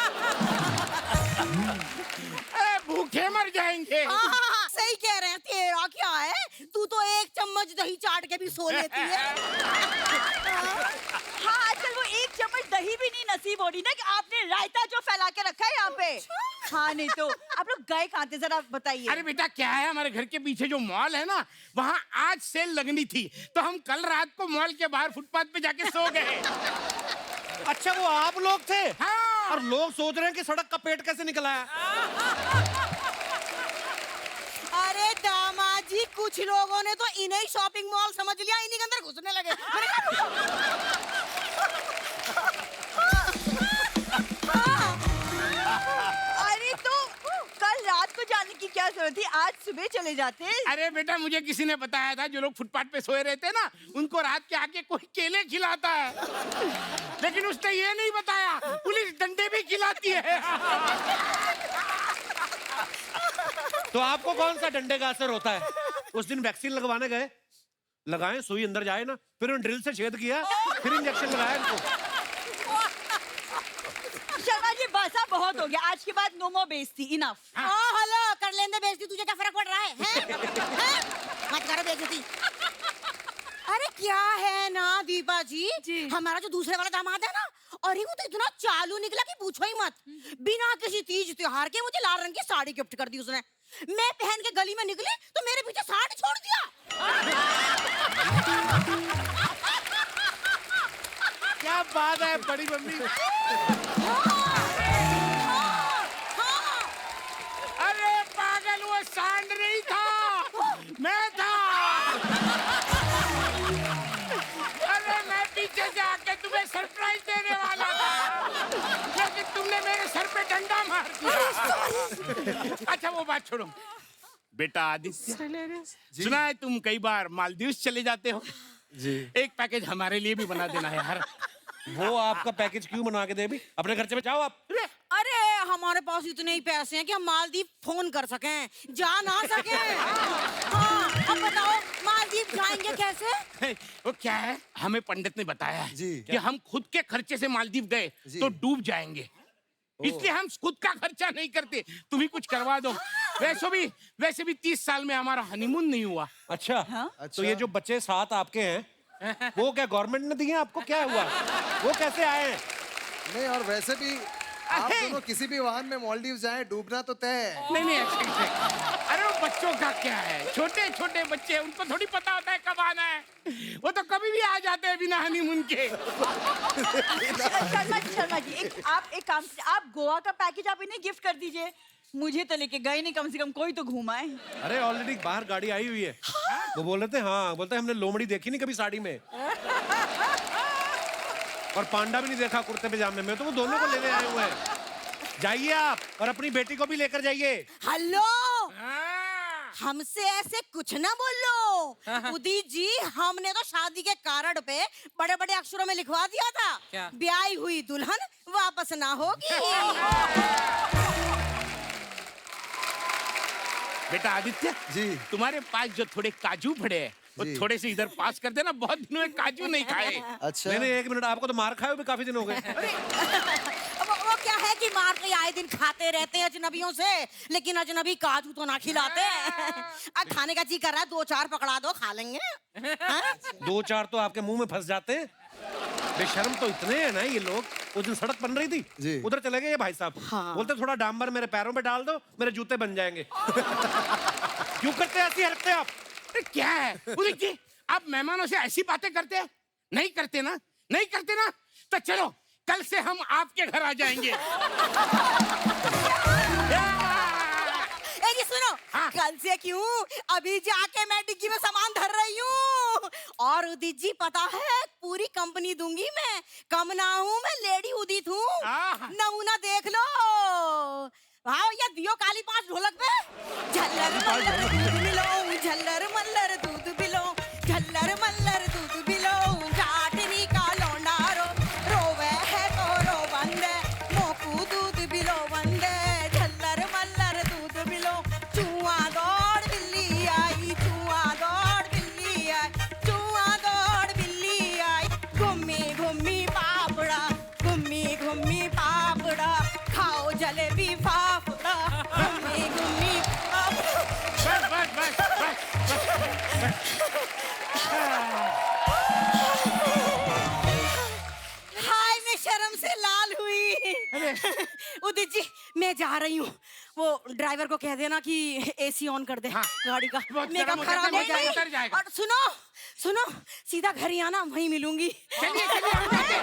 अरे भूखे मर जाएंगे। हाँ, सही कह रहे हैं। तेरा क्या है, तू तो 1 चम्मच दही चाट के भी सो लेती है। बोल रही ना कि आपने रायता जो फैला के रखा है यहाँ पे। हाँ नहीं तो आप लोग गए कहाँ थे जरा बताइए। अरे बेटा क्या है, हमारे घर के पीछे जो मॉल है ना, वहाँ आज सेल लगनी थी, तो हम कल रात को मॉल के बाहर फुटपाथ पे जाके सो गए। अच्छा वो आप लोग थे? हाँ। और लोग सोच रहे हैं कि सड़क का पेट कैसे निकला है। अरे दामाद जी, कुछ लोगों ने तो इन्हें शॉपिंग मॉल समझ लिया, इन्हीं के अंदर घुसने लगे। अरे तो कल रात को जाने की क्या जरूरत थी, आज सुबह चले जाते। अरे बेटा मुझे किसी ने बताया था, जो लोग फुटपाथ पे सोए रहते हैं ना, उनको रात के आके कोई केले खिलाता है। लेकिन उसने ये नहीं बताया पुलिस डंडे भी खिलाती है। तो आपको कौन सा डंडे का असर होता है? उस दिन वैक्सीन लगवाने गए, लगाए, सुई अंदर जाए ना, फिर उन्होंने ड्रिल से छेद किया, फिर इंजेक्शन लगाया इनको। शर्मा जी बस अब बहुत हो गया, आज के बाद नो मोर बेइज्जती, इनफ। हेलो, कर लेंदे बेइज्जती, तुझे क्या फर्क पड़ रहा है? हैं? मत करो बेइज्जती। अरे क्या है ना दीपा जी, हमारा जो दूसरे वाला दामाद है ना, और वो तो इतना चालू निकला कि पूछो ही मत। बिना किसी तीज त्योहार के मुझे लाल रंग की साड़ी गिफ्ट कर दी उसने। मैं पहन के गली में निकली तो मेरे पीछे साड़ी छोड़ दिया। क्या बात है बड़ी मम्मी। अरे पागल, वो सांड नहीं था, मैं था। अरे मैं पीछे से आके तुम्हें सरप्राइज देने वाला था, लेकिन तुमने मेरे सर पे डंडा मार दिया। अच्छा वो बात छोड़ो, बेटा आदित्य, सुना है तुम कई बार मालदीव चले जाते हो जी। एक पैकेज हमारे लिए भी बना देना यार। वो आपका पैकेज क्यों बना के दे? भी अपने खर्चे में जाओ आप। अरे हमारे पास इतने ही पैसे हैं कि हम मालदीव फोन कर सकें, जा ना सकें। हाँ, अब बताओ मालदीव जाएंगे कैसे? वो क्या है, हमें पंडित ने बताया जी। कि हम खुद के खर्चे से मालदीव गए तो डूब जाएंगे, इसलिए हम खुद का खर्चा नहीं करते, तुम ही कुछ करवा दो। वैसे भी 30 साल में हमारा हनीमून नहीं हुआ। अच्छा, तो ये जो बच्चे 7 आपके हैं, वो क्या गवर्नमेंट ने दिए आपको? क्या हुआ, वो कैसे आए हैं? नहीं, और वैसे भी आप दोनों किसी भी वाहन में मालदीव जाएं, डूबना तो तय है। नहीं ऐसे। अरे वो बच्चों का क्या है, छोटे छोटे बच्चे, उनको थोड़ी पता होता है कब आना है, वो तो कभी भी आ जाते हैं बिना हनीमून के। शर्मा जी आप एक काम, आप गोवा का पैकेज आप इन्हें गिफ्ट कर दीजिए, मुझे तो लेके गए नहीं, कम से कम कोई तो घुमाए। अरे ऑलरेडी बाहर गाड़ी आई हुई है। वो बोल रहे थे, हाँ बोलते हमने लोमड़ी देखी नहीं कभी साड़ी में, और पांडा भी नहीं देखा कुर्ते पजामे में, तो वो दोनों को लेने आए हुए हैं। जाइए आप, और अपनी बेटी को भी लेकर जाइए। हेलो, हमसे ऐसे कुछ ना बोलो। उदित जी, हमने तो शादी के कार्ड पे बड़े बड़े अक्षरों में लिखवा दिया था, ब्याही हुई दुल्हन वापस ना होगी। बेटा आदित्य जी, तुम्हारे पास जो थोड़े काजू पड़े हैं, वो थोड़े से इधर पास कर देना, बहुत दिनों में काजू नहीं खाए। अच्छा, नहीं 1 मिनट, आपको तो मार खाए भी काफी दिन हो गए। वो क्या है कि मार के आए दिन खाते रहते हैं अजनबियों से, लेकिन अजनबी काजू तो ना खिलाते। अब खाने का जी कर रहा है, 2-4 पकड़ा दो, खा लेंगे। 2-4 तो आपके मुंह में फंस जाते हैं। बेशर्म तो इतने हैं ना ये लोग। उस दिन सड़क बन रही थी, उधर चले गए ये भाई साहब। बोलते थोड़ा डांबर मेरे पैरों पे डाल दो, मेरे जूते बन जाएंगे। क्यों करते हैं ऐसी हरकतें आप? क्या है उदित जी, आप मेहमानों से ऐसी बातें करते हैं? नहीं करते ना, नहीं करते ना, तो चलो कल से हम आपके घर आ जाएंगे। जी सुनो, कल से क्यों, अभी जाके मैं डिग्गी में सामान धर रही हूँ। और उदित जी पता है, पूरी कंपनी दूंगी मैं, कम ना हूँ मैं, लेडी उदित हूँ। नमूना देख लो। हाँ, ये दियो काली 5 ढोलक पे, झल्लर मल्लर दूध पिलो, झल्लर मल्लर दूध पिलो, झल्लर मल्लर दूध पिलो, जाटनी का लौंडा रोवे है तो रो बंदे, मोकू दूध पिलो बंदे, झल्लर मल्लर दूध पिलो, चुआ दौड़ बिल्ली आई, चुआ दौड़ बिल्ली आई, चुआ दौड़ बिल्ली आई, घूमी घूमी पापड़ा, घूमी घूमी पापड़ा, खाओ जलेबी फाफड़ा, घूमी घूमी पापड़ा। जा रही हूँ। वो ड्राइवर को कह देना कि एसी ऑन कर दे गाड़ी का, वो मेकअप गर्म हो खराब जाता हो है, उतर जाएगा। जाएगा। और सुनो सुनो, सीधा घर ही आना, वहीं मिलूंगी। चलिए चलिए हम जाते हैं।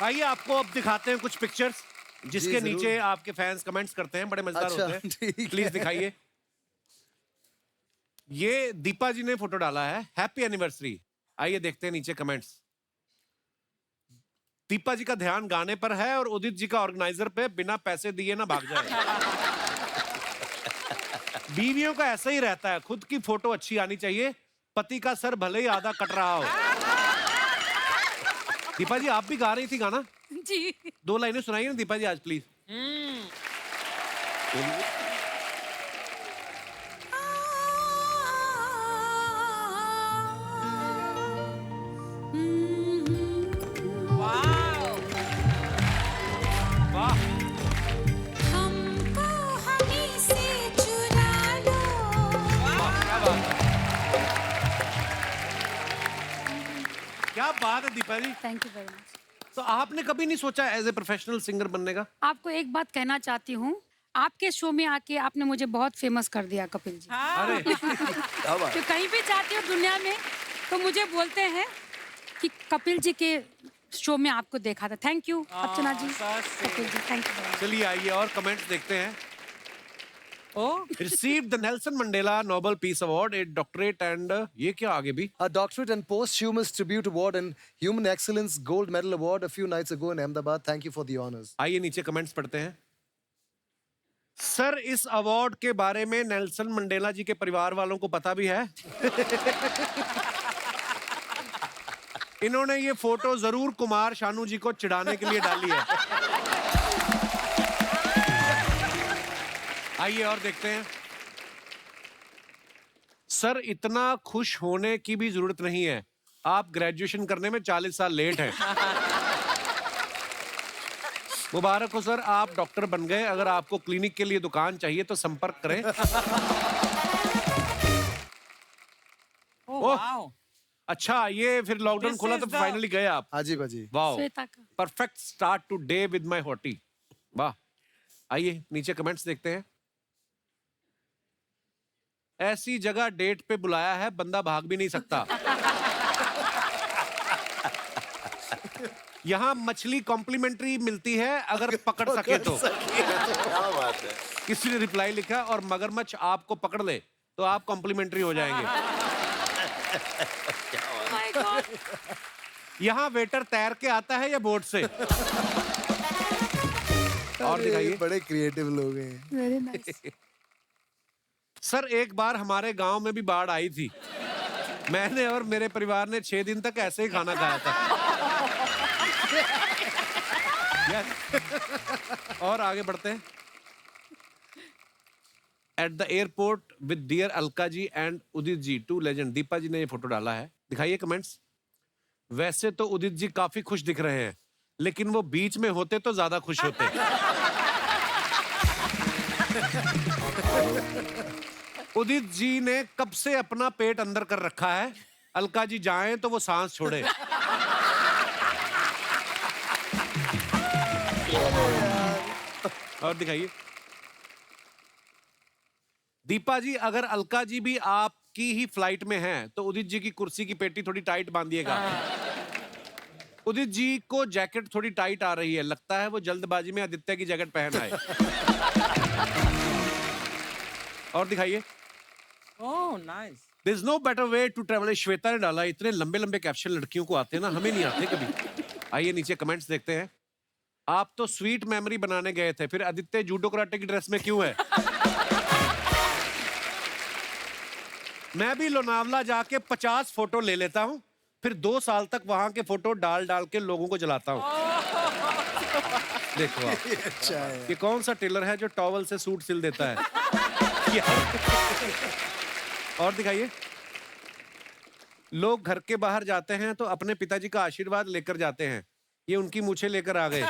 आइए आपको अब दिखाते हैं कुछ पिक्चर्स जिसके जरूर। नीचे आपके फैंस कमेंट्स करते हैं, बड़े मजेदार अच्छा, होते हैं। ठीक है। प्लीज दिखाइए। ये दीपा जी ने फोटो डाला है, हैप्पी एनिवर्सरी। आइए देखते हैं नीचे कमेंट्स। दीपा जी का ध्यान गाने पर है और उदित जी का ऑर्गेनाइजर पे, बिना पैसे दिए ना भाग जाए। बीवियों का ऐसा ही रहता है, खुद की फोटो अच्छी आनी चाहिए, पति का सर भले ही आधा कट रहा हो। दीपा जी आप भी गा रही थी गाना, जी 2 लाइनें सुनाइए ना दीपा जी आज प्लीज। वाह हमको हमी से चुरा लो। क्या बात है Deepa ji. Thank you very much. तो आपने कभी नहीं सोचा एज ए प्रोफेशनल सिंगर बनने का? आपको एक बात कहना चाहती हूँ, आपके शो में आके आपने मुझे बहुत फेमस कर दिया कपिल जी। अरे तो कहीं भी जाती हूँ दुनिया में तो मुझे बोलते हैं कि कपिल जी के शो में आपको देखा था। Thank you Archana ji, Kapil ji, thank you. चलिए आइए और कमेंट्स देखते हैं। Oh, Received the Nelson Mandela Nobel Peace Award, a doctorate and ये क्या आगे भी? A doctorate and posthumous tribute award and human excellence gold medal award a few nights ago in Ahmedabad. Thank you for the honors. आइए नीचे कमेंट्स पढ़ते हैं। सर इस अवार्ड के बारे में नेल्सन मंडेला जी के परिवार वालों को पता भी है? इन्होंने ये फोटो जरूर कुमार शानू जी को चिढ़ाने के लिए डाली है। आइए और देखते हैं। सर इतना खुश होने की भी जरूरत नहीं है, आप ग्रेजुएशन करने में 40 साल लेट हैं। मुबारक हो सर, आप डॉक्टर बन गए। अगर आपको क्लिनिक के लिए दुकान चाहिए तो संपर्क करें। ओह, wow. अच्छा ये फिर लॉकडाउन This खुला is तो the- फाइनली गए आप। Haji Baji. वाह, श्वेता का perfect start today with my hottie. वाह। आइए नीचे कमेंट्स देखते हैं। ऐसी जगह डेट पे बुलाया है, बंदा भाग भी नहीं सकता। यहाँ मछली कॉम्प्लीमेंट्री मिलती है अगर पकड़ सके तो। क्या बात है। किसी ने रिप्लाई लिखा, और मगरमच्छ आपको पकड़ ले तो आप कॉम्प्लीमेंट्री हो जाएंगे। यहाँ वेटर तैर के आता है या बोट से? और दिखाइए। बड़े क्रिएटिव लोग हैं। Very nice. सर एक बार हमारे गांव में भी बाढ़ आई थी, मैंने और मेरे परिवार ने 6 दिन तक ऐसे ही खाना खाया था। Yes. और आगे बढ़ते हैं। At the airport with dear Alka ji and Udit ji, 2 legend. Deepa ji ने ये फोटो डाला है, दिखाइए कमेंट्स। वैसे तो उदित जी काफी खुश दिख रहे हैं, लेकिन वो बीच में होते तो ज्यादा खुश होते। उदित जी ने कब से अपना पेट अंदर कर रखा है, अलका जी जाएं तो वो सांस छोड़े। और दिखाइए। दीपा जी अगर अलका जी भी आपकी ही फ्लाइट में हैं तो उदित जी की कुर्सी की पेटी थोड़ी टाइट बांधिएगा। उदित जी को जैकेट थोड़ी टाइट आ रही है, लगता है वो जल्दबाजी में आदित्य की जैकेट पहन आए। और दिखाइए। Oh, nice. There is no better way to travel। Shweta ने डाला, इतने लंबे लंबे कैप्शन लड़कियों को आते हैं ना, हमें नहीं आते कभी। आइए नीचे कमेंट्स देखते हैं। आप तो स्वीट मेमोरी बनाने गए थे, फिर आदित्य जूडो कराटे की ड्रेस में क्यों है? मैं भी लोनावला जाके 50 फोटो ले लेता हूँ, फिर 2 साल तक वहां के फोटो डाल डाल के लोगों को जलाता हूँ। देखो आप, अच्छा है। ये कौन सा टेलर है जो टॉवल से सूट सिल देता है? और दिखाइए। लोग घर के बाहर जाते हैं तो अपने पिताजी का आशीर्वाद लेकर जाते हैं, ये उनकी मूछें लेकर आ गए।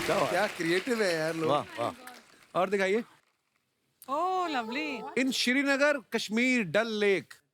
क्या क्रिएटिव है यार लोग। वाह वाह। और दिखाइए। Oh, lovely. इन श्रीनगर कश्मीर डल लेक,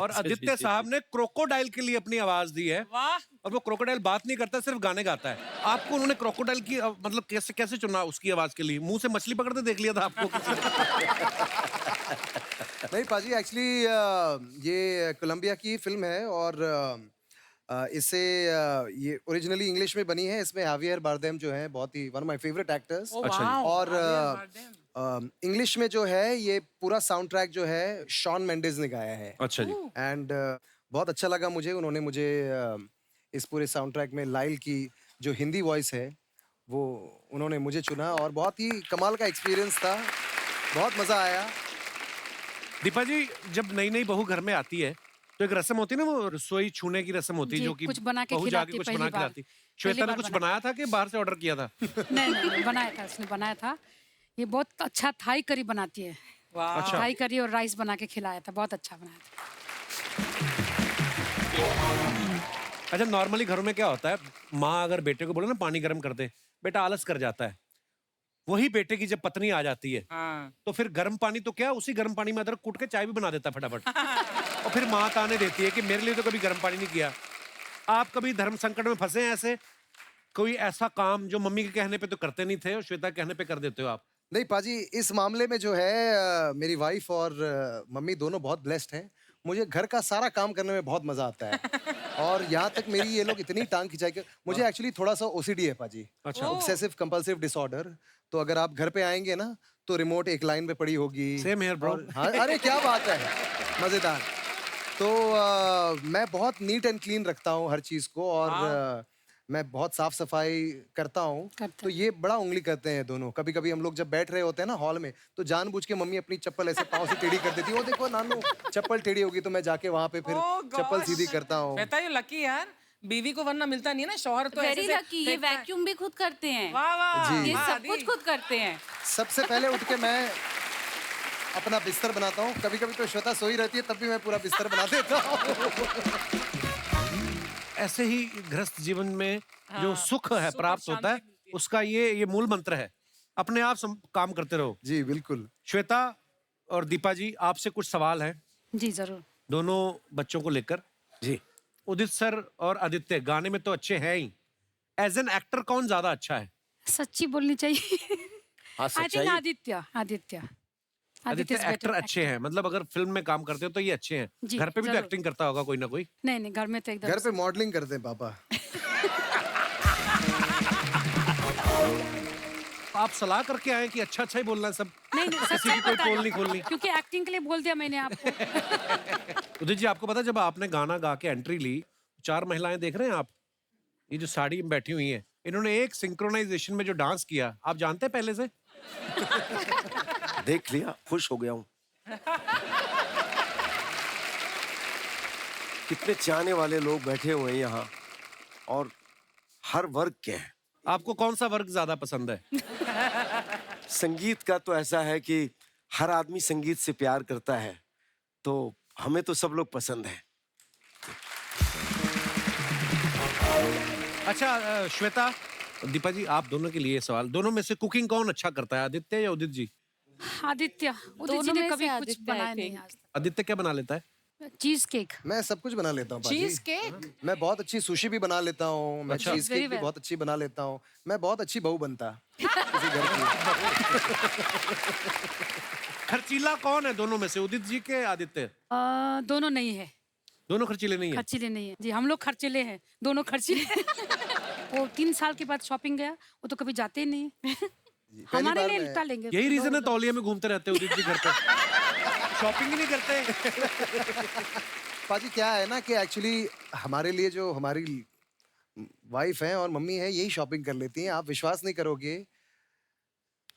और आदित्य साहब ने क्रोकोडाइल के लिए अपनी आवाज दी है। वाह। और वो क्रोकोडाइल बात नहीं करता, सिर्फ गाने गाता है। आपको उन्होंने क्रोकोडाइल की मतलब कैसे कैसे चुना उसकी आवाज के लिए? मुंह से मछली पकड़ते देख लिया था आपको किसी ने? नहीं पाजी, एक्चुअली ये कोलंबिया की फिल्म है और इसे ये ओरिजिनली इंग्लिश में बनी है। इसमें हावियर बारदेम जो है बहुत ही one of my favourite actors. Oh, wow, और हावियर इंग्लिश में जो है ये पूरा साउंड ट्रैक जो है शॉन मेंडेस ने गाया है। अच्छा जी। एंड बहुत अच्छा लगा मुझे, उन्होंने मुझे इस पूरे साउंड ट्रैक में लाइल की जो हिंदी वॉइस है वो उन्होंने मुझे चुना और बहुत ही कमाल का एक्सपीरियंस था, बहुत मजा आया। दीपा जी, जब नई नई बहू घर में आती है तो एक रस्म होती है ना, वो रसोई छूने की रस्म होती है, जी, जो कि कुछ बना के बहू खिलाती जाके कुछ पहली बना के बार। लाती। श्वेता ने बार कुछ बना- बनाया था कि बाहर से ऑर्डर किया था? नहीं, बनाया था, उसने बनाया था। ये बहुत अच्छा थाई करी बनाती है। वाह। अच्छा। थाई करी और राइस बना के खिलाया था, बहुत अच्छा बनाया था। अच्छा, नॉर्मली घरों में क्या होता है, माँ अगर बेटे को बोले ना पानी गर्म कर दे, बेटा आलस कर जाता है। वही बेटे की जब पत्नी आ जाती है हाँ। तो फिर गर्म पानी तो क्या, उसी गर्म पानी में अदरक कूट के चाय भी बना देता है फटाफट। और फिर माँ ताने देती है कि मेरे लिए तो कभी गर्म पानी नहीं किया। आप कभी धर्म संकट में फंसे हैं ऐसे? कोई ऐसा काम जो मम्मी के कहने पे तो करते नहीं थे और श्वेता के कहने पे कर देते हो आप? नहीं पाजी, इस मामले में जो है मेरी वाइफ और मम्मी दोनों बहुत ब्लेस्ड हैं। मुझे घर का सारा काम करने में बहुत मजा आता है और यहाँ तक मेरी ये लोग इतनी टांग खिंचाई के, मुझे एक्चुअली थोड़ा सा ओसीडी है पाजी। अच्छा। Obsessive compulsive disorder. तो अगर आप घर पे आएंगे ना तो रिमोट एक लाइन पे पड़ी होगी। Same here, bro. हाँ, अरे क्या बात है, मजेदार। तो मैं बहुत नीट एंड क्लीन रखता हूँ हर चीज को और मैं बहुत साफ सफाई करता हूँ। तो ये बड़ा उंगली करते हैं दोनों। कभी कभी हम लोग जब बैठ रहे होते हैं ना हॉल में तो जानबूझ के मम्मी अपनी चप्पल ऐसे पाँव से टेढ़ी कर देती है। वो देखो नानू चप्पल टेढ़ी होगी, तो मैं जाके वहाँ पे फिर Oh चप्पल gosh. सीधी करता हूँ। श्वेता, ये लकी यार, बीवी को वरना मिलता नहीं है ना, शौहर तो वेरी ऐसे लकी, ये वैक्यूम भी खुद करते हैं। वाह वाह। जी। ये वाह, सब आदि। कुछ खुद करते हैं। सबसे पहले उठ के मैं अपना बिस्तर बनाता हूँ। कभी कभी तो श्वेता सोई रहती है तब भी मैं पूरा बिस्तर बना देता हूँ। ऐसे ही गृहस्थ जीवन में जो सुख है प्राप्त होता है, उसका ये मूल मंत्र है, अपने आप काम करते रहो। जी बिल्कुल। श्वेता और दीपा जी, आपसे कुछ सवाल हैं जी जरूर। दोनों बच्चों को लेकर। जी। उदित सर और आदित्य गाने में तो अच्छे हैं ही, एज एन एक्टर कौन ज्यादा अच्छा है? सच्ची बोलनी चाहिए। हाँ, आई थिंक सच्चाई। Aditya Aditya Aditya is better actor अच्छे हैं, मतलब अगर फिल्म में काम करते हो तो ये अच्छे हैं। जी, घर पे भी तो जरूर। एक्टिंग करता होगा कोई ना कोई। नहीं नहीं, घर में तो एकदम घर पे मॉडलिंग करते हैं पापा। आप सलाह करके आए कि अच्छा अच्छा ही बोलना है सब, नहीं नहीं, किसी सच्चाई की कोई बता पोल रही नहीं हूँ। खोलनी। क्योंकि एक्टिंग के लिए बोल दिया मैंने आपको। उदित जी, आपको पता है जब आपने गाना गा के एंट्री ली, 4 महिलाएं देख रहे हैं आप, ये जो साड़ी में बैठी हुई हैं, इन्होंने एक सिंक्रोनाइजेशन में जो डांस किया, आप जानते हैं पहले से? देख लिया, खुश हो गया हूँ। कितने चाहने वाले लोग बैठे हुए हैं यहाँ और हर वर्ग के हैं। आपको कौन सा वर्ग ज्यादा पसंद है? संगीत का तो ऐसा है कि हर आदमी संगीत से प्यार करता है, तो हमें तो सब लोग पसंद है। अच्छा श्वेता, दीपा जी, आप दोनों के लिए सवाल, दोनों में से कुकिंग कौन अच्छा करता है, आदित्य या उदित जी? आदित्य। उदित जी दोनों ने में कभी से कुछ आदित्य, बनाया I नहीं think. आज आदित्य क्या बना लेता है? तक। Cheese cake. मैं सब कुछ बना लेता हूँ पाजी। Cheese cake. मैं बहुत अच्छी सुशी भी बना लेता हूँ, मैं अच्छा। चीज Very केक भी well. बहुत अच्छी बना लेता हूँ। मैं बहुत अच्छी बहू बनता किसी घर की। खर्चीला कौन है दोनों में से, उदित जी के आदित्य? दोनों नहीं है, दोनों खर्चीले नहीं है? खर्चीले नहीं है जी। हम लोग खर्चीले हैं, दोनों खर्चीले हैं। वो 3 साल के बाद शॉपिंग गया, वो तो कभी जाते ही नहीं। हमारे लिए निपटा लेंगे। यही रीजन है तौलिया में घूमते रहते हैं उदित जी घर पे, शॉपिंग ही नहीं करते। पाजी क्या है ना कि एक्चुअली हमारे लिए जो हमारी वाइफ है और मम्मी है यही शॉपिंग कर लेती हैं। आप विश्वास नहीं करोगे,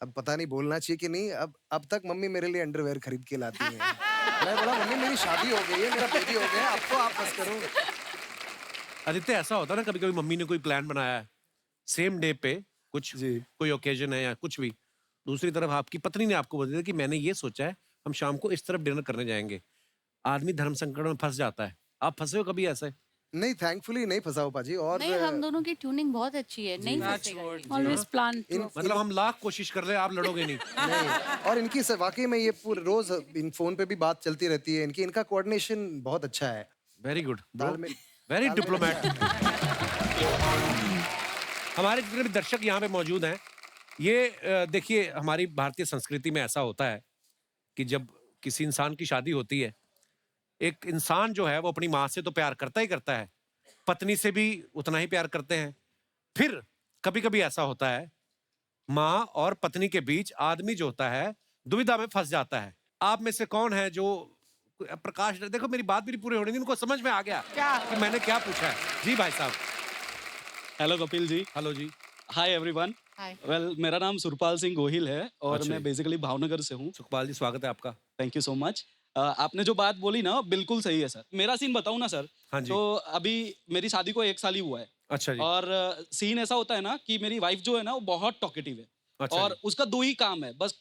अब पता नहीं बोलना चाहिए कि नहीं, अब तक मम्मी मेरे लिए अंडरवेयर खरीद के लाती हैं। मैं बोला मम्मी मेरी शादी हो गई है, मेरा बेबी हो गया, अब तो आप बस करो। आदित्य, ऐसा होता है ना कभी कभी मम्मी ने कोई प्लान बनाया है, सेम डे पे कुछ जी। कोई ओकेजन है या कुछ भी, दूसरी तरफ आपकी पत्नी ने आपको बता दिया कि मैंने ये सोचा है हम शाम को इस तरफ डिनर करने जाएंगे। आदमी धर्म संकट में फंस जाता है। आप फंसे हो कभी ऐसे? नहीं थैंकफुली नहीं फंसा हूँ पाजी। और नहीं, हम दोनों की ट्यूनिंग बहुत अच्छी है, नहीं फंसेगा। Always plan. मतलब हम लाख कोशिश कर ले, आप लड़ोगे नहीं। नहीं, और इनकी वाकई में ये पूरे रोज इन फोन पे भी बात चलती रहती है, इनका कोऑर्डिनेशन बहुत अच्छा है। वेरी गुड, तालमेल वेरी डिप्लोमेट। हमारे जितने भी दर्शक यहाँ पे मौजूद हैं, ये देखिए हमारी भारतीय संस्कृति में ऐसा होता है कि जब किसी इंसान की शादी होती है, एक इंसान जो है वो अपनी माँ से तो प्यार करता ही करता है, पत्नी से भी उतना ही प्यार करते हैं। फिर कभी कभी ऐसा होता है माँ और पत्नी के बीच आदमी जो होता है दुविधा में फंस जाता है। आप में से कौन है जो प्रकाश, देखो मेरी बात भी पूरी होनी थी, उनको समझ में आ गया क्या कि मैंने क्या पूछा है। जी भाई साहब। हेलो कपिल जी। हेलो जी। Hi everyone. वेल, मेरा नाम सुरपाल सिंह गोहिल है और अच्छा मैं बेसिकली भावनगर से हूँ। सुखपाल जी, स्वागत है आपका। Thank you so much. आपने जो बात बोली ना बिल्कुल सही है सर। मेरा सीन बताऊँ ना सर। हाँ जी। तो अभी मेरी शादी को 1 साल ही हुआ है। अच्छा जी। और सीन ऐसा होता है ना कि मेरी वाइफ जो है ना वो बहुत टॉकेटिव है। अच्छा और जी। उसका 2 ही काम है, बस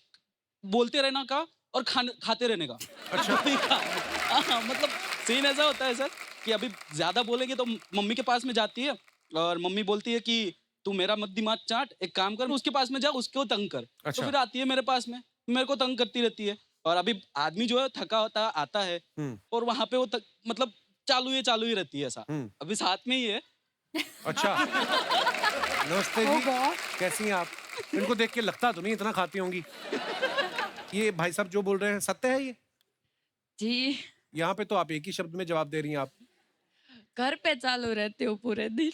बोलते रहना का और खाते रहने का। अच्छा। 2 ही काम। हाँ, मतलब सीन ऐसा होता है सर कि अभी ज्यादा बोलेंगे तो मम्मी के पास में जाती है और मम्मी बोलती है कि तू मेरा मत दिमाग चाट, एक काम कर उसके पास में जा, उसको तंग कर। अच्छा। तो फिर आती है मेरे पास में, मेरे को तंग करती रहती है। और अभी आदमी जो है थका होता आता है और वहां पे वो मतलब चालू ही रहती है ऐसा। अभी साथ में ही है। अच्छा। नमस्ते जी, कैसी हैं आप? इनको देख के लगता तो नहीं इतना खाती होंगी। ये भाई साहब जो बोल रहे हैं सत्य है ये? जी। यहाँ पे तो आप एक ही शब्द में जवाब दे रही हैं आप। घर पे चालू रहती हूँ पूरे दिन।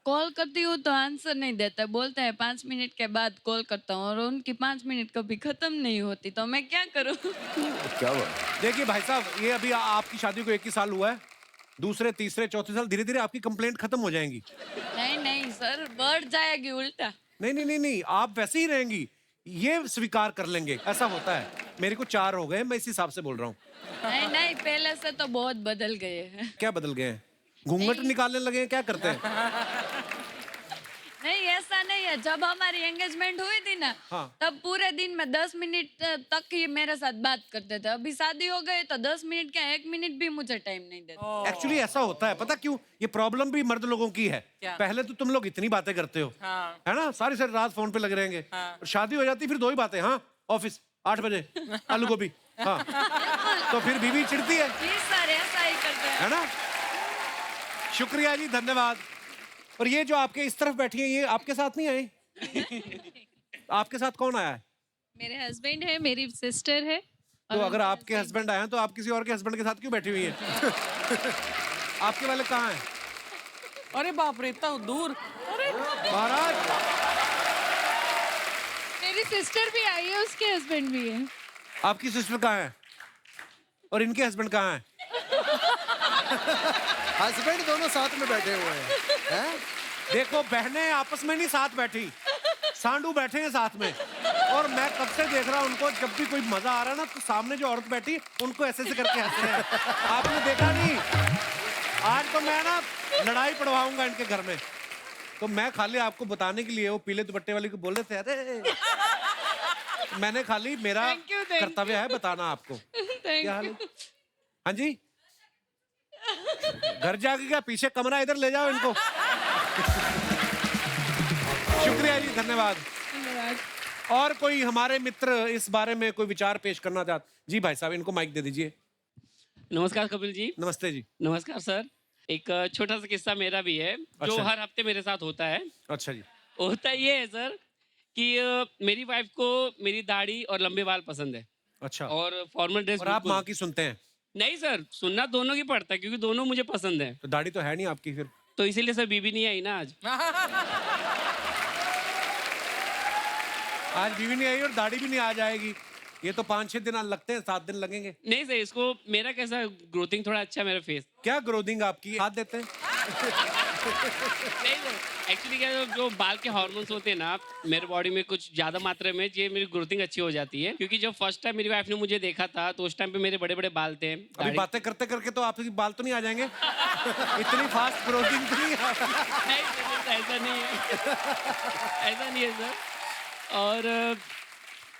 कॉल करती हूँ तो आंसर नहीं देता, बोलते हैं 5 मिनट के बाद कॉल करता हूँ और उनकी 5 मिनट कभी खत्म नहीं होती, तो मैं क्या करूँ? क्या बात। देखिए भाई साहब, ये अभी आपकी शादी को 1 ही साल हुआ है, दूसरे तीसरे चौथे साल धीरे धीरे आपकी कंप्लेंट खत्म हो जाएंगी। नहीं नहीं सर, बढ़ जाएगी उल्टा। नहीं नहीं नहीं नहीं, आप वैसे ही रहेंगी, ये स्वीकार कर लेंगे। ऐसा होता है। मेरे को 4 हो गए, मैं इस हिसाब से बोल रहा हूँ। नहीं नहीं, पहले से तो बहुत बदल गए हैं। क्या बदल गए हैं? घूंघट निकालने लगे हैं, क्या करते हैं? नहीं ऐसा नहीं है, जब हमारी एंगेजमेंट हुई थी ना, हाँ। तब पूरे दिन में 10 मिनट तक ही मेरे साथ बात करते थे। अभी शादी हो गई तो 10 मिनट क्या 1 मिनट भी मुझे टाइम नहीं देते। एक्चुअली ऐसा होता है, पता क्यों? ये प्रॉब्लम भी मर्द लोगों की है। क्या? पहले तो तुम लोग इतनी बातें करते हो, हाँ। है ना, सारी सारी रात फोन पे लगे रहेंगे। और शादी हो जाती फिर 2 ही बातें, हाँ ऑफिस 8 बजे आलू गोभी, हाँ। तो फिर बीवी चिढ़ती है, जी सर, ऐसा ही करते हैं। है ना। शुक्रिया जी, धन्यवाद। और ये जो आपके इस तरफ बैठी है, ये आपके साथ नहीं आए? आपके साथ कौन आया है? मेरे हस्बैंड है, मेरी सिस्टर है। तो अगर आपके हस्बैंड आए हैं तो आप किसी और के हस्बैंड के साथ क्यों बैठी हुई हैं? आपके वाले कहाँ हैं? अरे बाप रे, इतना दूर। अरे महाराज, मेरी सिस्टर भी आई है, उसके हस्बैंड भी है। आपकी सिस्टर कहाँ है और इनके हस्बैंड कहाँ हैं? हस्बैंड दोनों साथ में बैठे हुए हैं। देखो बहनें आपस में नहीं साथ बैठी, सांडू बैठे हैं साथ में। और मैं कब से देख रहा हूं उनको, जब भी कोई मजा आ रहा है ना तो सामने जो औरत बैठी उनको ऐसे ऐसे करके हंस रहे हैं। आपने देखा नहीं? आज तो मैं ना लड़ाई पड़वाऊंगा इनके घर में। तो मैं खाली आपको बताने के लिए वो पीले दुपट्टे वाली को बोल रहे थे, अरे मैंने खाली, मेरा कर्तव्य है बताना आपको। क्या हाल है? हाँ जी, घर जाके क्या पीछे कमरा इधर ले जाओ इनको। शुक्रिया जी, धन्यवाद। और कोई हमारे मित्र इस बारे में कोई विचार पेश करना चाहते? जी भाई साहब, इनको माइक दे दीजिए। नमस्कार कपिल जी। नमस्ते जी। नमस्कार सर। एक छोटा सा किस्सा मेरा भी है, जो अच्छा। हर हफ्ते मेरे साथ होता है। अच्छा जी। होता ये है सर कि मेरी वाइफ को मेरी दाढ़ी और लंबे बाल पसंद है। अच्छा। और फॉर्मल ड्रेस। और आप माँ की सुनते हैं? नहीं सर, सुनना दोनों की पड़ता है क्योंकि दोनों मुझे पसंद है। तो दाढ़ी तो है नहीं आपकी फिर? तो इसीलिए सर बीबी नहीं आई ना आज। आज बीवी नहीं आई और दाढ़ी भी नहीं आ जाएगी। ये तो 5-6 दिन लगते हैं, 7 दिन लगेंगे। नहीं सर, इसको मेरा कैसा ग्रोथिंग थोड़ा अच्छा है मेरा फेस। क्या ग्रोथिंग आपकी? हाथ देते हैं? नहीं सर, एक्चुअली क्या है, जो बाल के हार्मोन्स होते हैं ना मेरे बॉडी में कुछ ज्यादा मात्रा में, ये मेरी ग्रोथिंग अच्छी हो जाती है। क्योंकि जब फर्स्ट टाइम मेरी वाइफ ने मुझे देखा था तो उस टाइम पे मेरे बड़े बड़े बाल थे। अभी बातें करते करके तो आपके बाल तो नहीं आ जाएंगे? इतनी फास्ट ग्रोथिंग तो नहीं? नहीं सर, ऐसा नहीं है। ऐसा नहीं है सर। और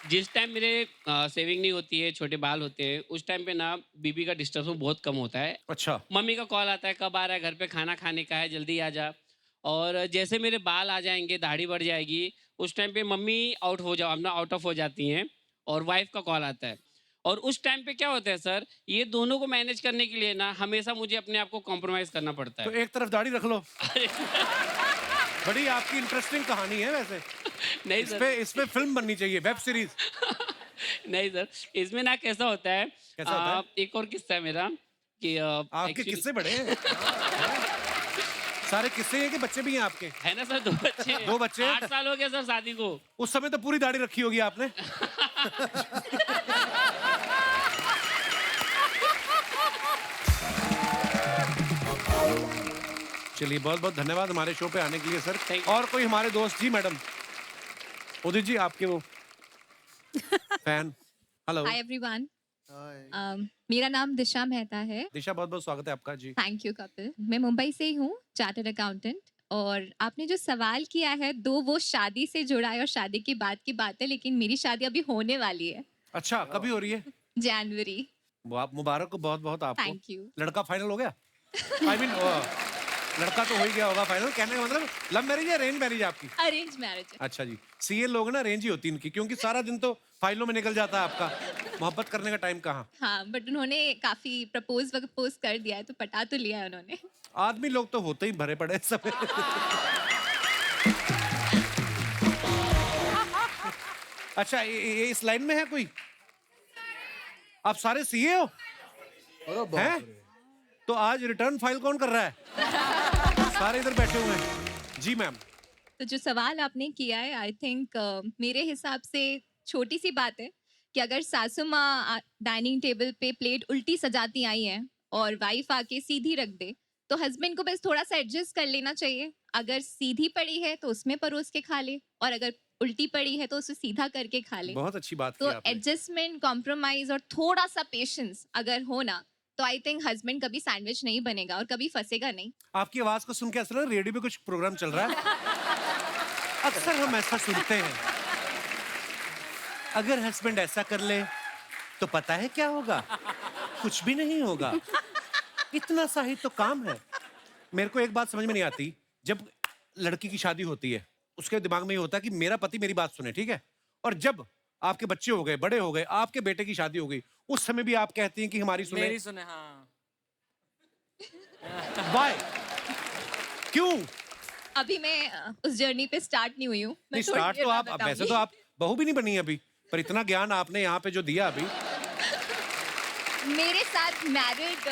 जिस टाइम मेरे सेविंग नहीं होती है, छोटे बाल होते हैं, उस टाइम पे ना बीबी का डिस्टर्ब बहुत कम होता है। अच्छा। मम्मी का कॉल आता है, कब आ रहा है, घर पे खाना खाने का है, जल्दी आ जा। और जैसे मेरे बाल आ जाएंगे, दाढ़ी बढ़ जाएगी, उस टाइम पे मम्मी आउट ऑफ हो जाती हैं और वाइफ का कॉल आता है। और उस टाइम पे क्या होता है सर, ये दोनों को मैनेज करने के लिए ना हमेशा मुझे अपने आप को कॉम्प्रोमाइज करना पड़ता है। तो एक तरफ दाढ़ी रख लो। बड़ी आपकी इंटरेस्टिंग कहानी है वैसे। नहीं सर, इस पे फिल्म बननी चाहिए, वेब सीरीज। नहीं सर, इसमें ना कैसा होता है, कैसा होता है? एक और किस्सा है मेरा कि आपके किस्से बड़े हैं। सारे किस्से हैं कि बच्चे भी हैं आपके? है ना सर, 2 बच्चे हैं। 2 बच्चे? 8 साल हो गया सर शादी को। उस समय तो पूरी दाढ़ी रखी होगी आपने। चलिए, बहुत बहुत धन्यवाद हमारे शो पे आने के लिए सर। और कोई हमारे दोस्त? जी मैडम। उदित जी, आपके वो फैन। हेलो। हाय एवरीवन, मेरा नाम दिशा मेहता है। दिशा, बहुत बहुत स्वागत है आपका जी। Thank you Kapil. मैं मुंबई से ही हूँ, चार्टर्ड अकाउंटेंट। और आपने जो सवाल किया है, वो शादी से जुड़ा है और शादी की बात है, लेकिन मेरी शादी अभी होने वाली है। अच्छा, कभी हो रही है? जनवरी। मुबारक को बहुत बहुत आपको। Thank you. लड़का फाइनल हो गया? आई मीन लड़का तो हो ही गया होगा फाइनल। कहने का मतलब लव मैरिज या अरेंज मैरिज आपकी? Arrange marriage. अच्छा जी। सीए लोग ना अरेंज ही होती इनकी, क्योंकि सारा दिन तो फाइलों में निकल जाता है आपका। मोहब्बत करने का टाइम कहाँ? हाँ, बट उन्होंने काफी प्रपोज कर दिया है, तो पटा तो लिया है उन्होंने। आदमी लोग तो होते ही भरे पड़े सब। अच्छा, ये इस लाइन में है कोई? आप सारे सीए हो? हैं? तो आज रिटर्न फाइल कौन कर रहा है? सारे इधर बैठे हुए हैं। जी मैम। तो जो सवाल आपने किया है, आई थिंक मेरे हिसाब से छोटी सी बात है कि अगर सासू माँ डाइनिंग टेबल पे प्लेट उल्टी सजाती आई है और वाइफ आके सीधी रख दे, तो हस्बैंड को बस थोड़ा सा एडजस्ट कर लेना चाहिए। अगर सीधी पड़ी है तो उसमें परोस के खा ले, और अगर उल्टी पड़ी है तो उसे सीधा करके खा ले। बहुत अच्छी बात की तो आपने। एडजस्टमेंट, कॉम्प्रोमाइज और थोड़ा सा पेशेंस अगर हो ना, तो आई थिंक हस्बैंड कभी सैंडविच नहीं बनेगा और कभी फंसेगा नहीं। आपकी आवाज को सुन के ऐसा लग रहा है रेडियो पे कुछ प्रोग्राम चल रहा है। अक्सर हम ऐसा सुनते हैं, अगर हस्बैंड ऐसा कर ले तो पता है क्या होगा? कुछ भी नहीं होगा। इतना सा ही तो काम है। मेरे को एक बात समझ में नहीं आती, जब लड़की की शादी होती है उसके दिमाग में ये होता है कि मेरा पति मेरी बात सुने, ठीक है? और जब आपके बच्चे हो गए, बड़े हो गए, आपके बेटे की शादी हो गई, उस समय भी आप कहती हैं कि हमारी सुने। मेरी सुने, हाँ। Why? क्यों? अभी मैं उस जर्नी पे स्टार्ट नहीं हुई हूँ। नहीं, स्टार्ट तो आप, वैसे तो आप बहू भी नहीं बनी अभी, पर इतना ज्ञान आपने यहाँ पे जो दिया अभी। मेरे साथ मैरिड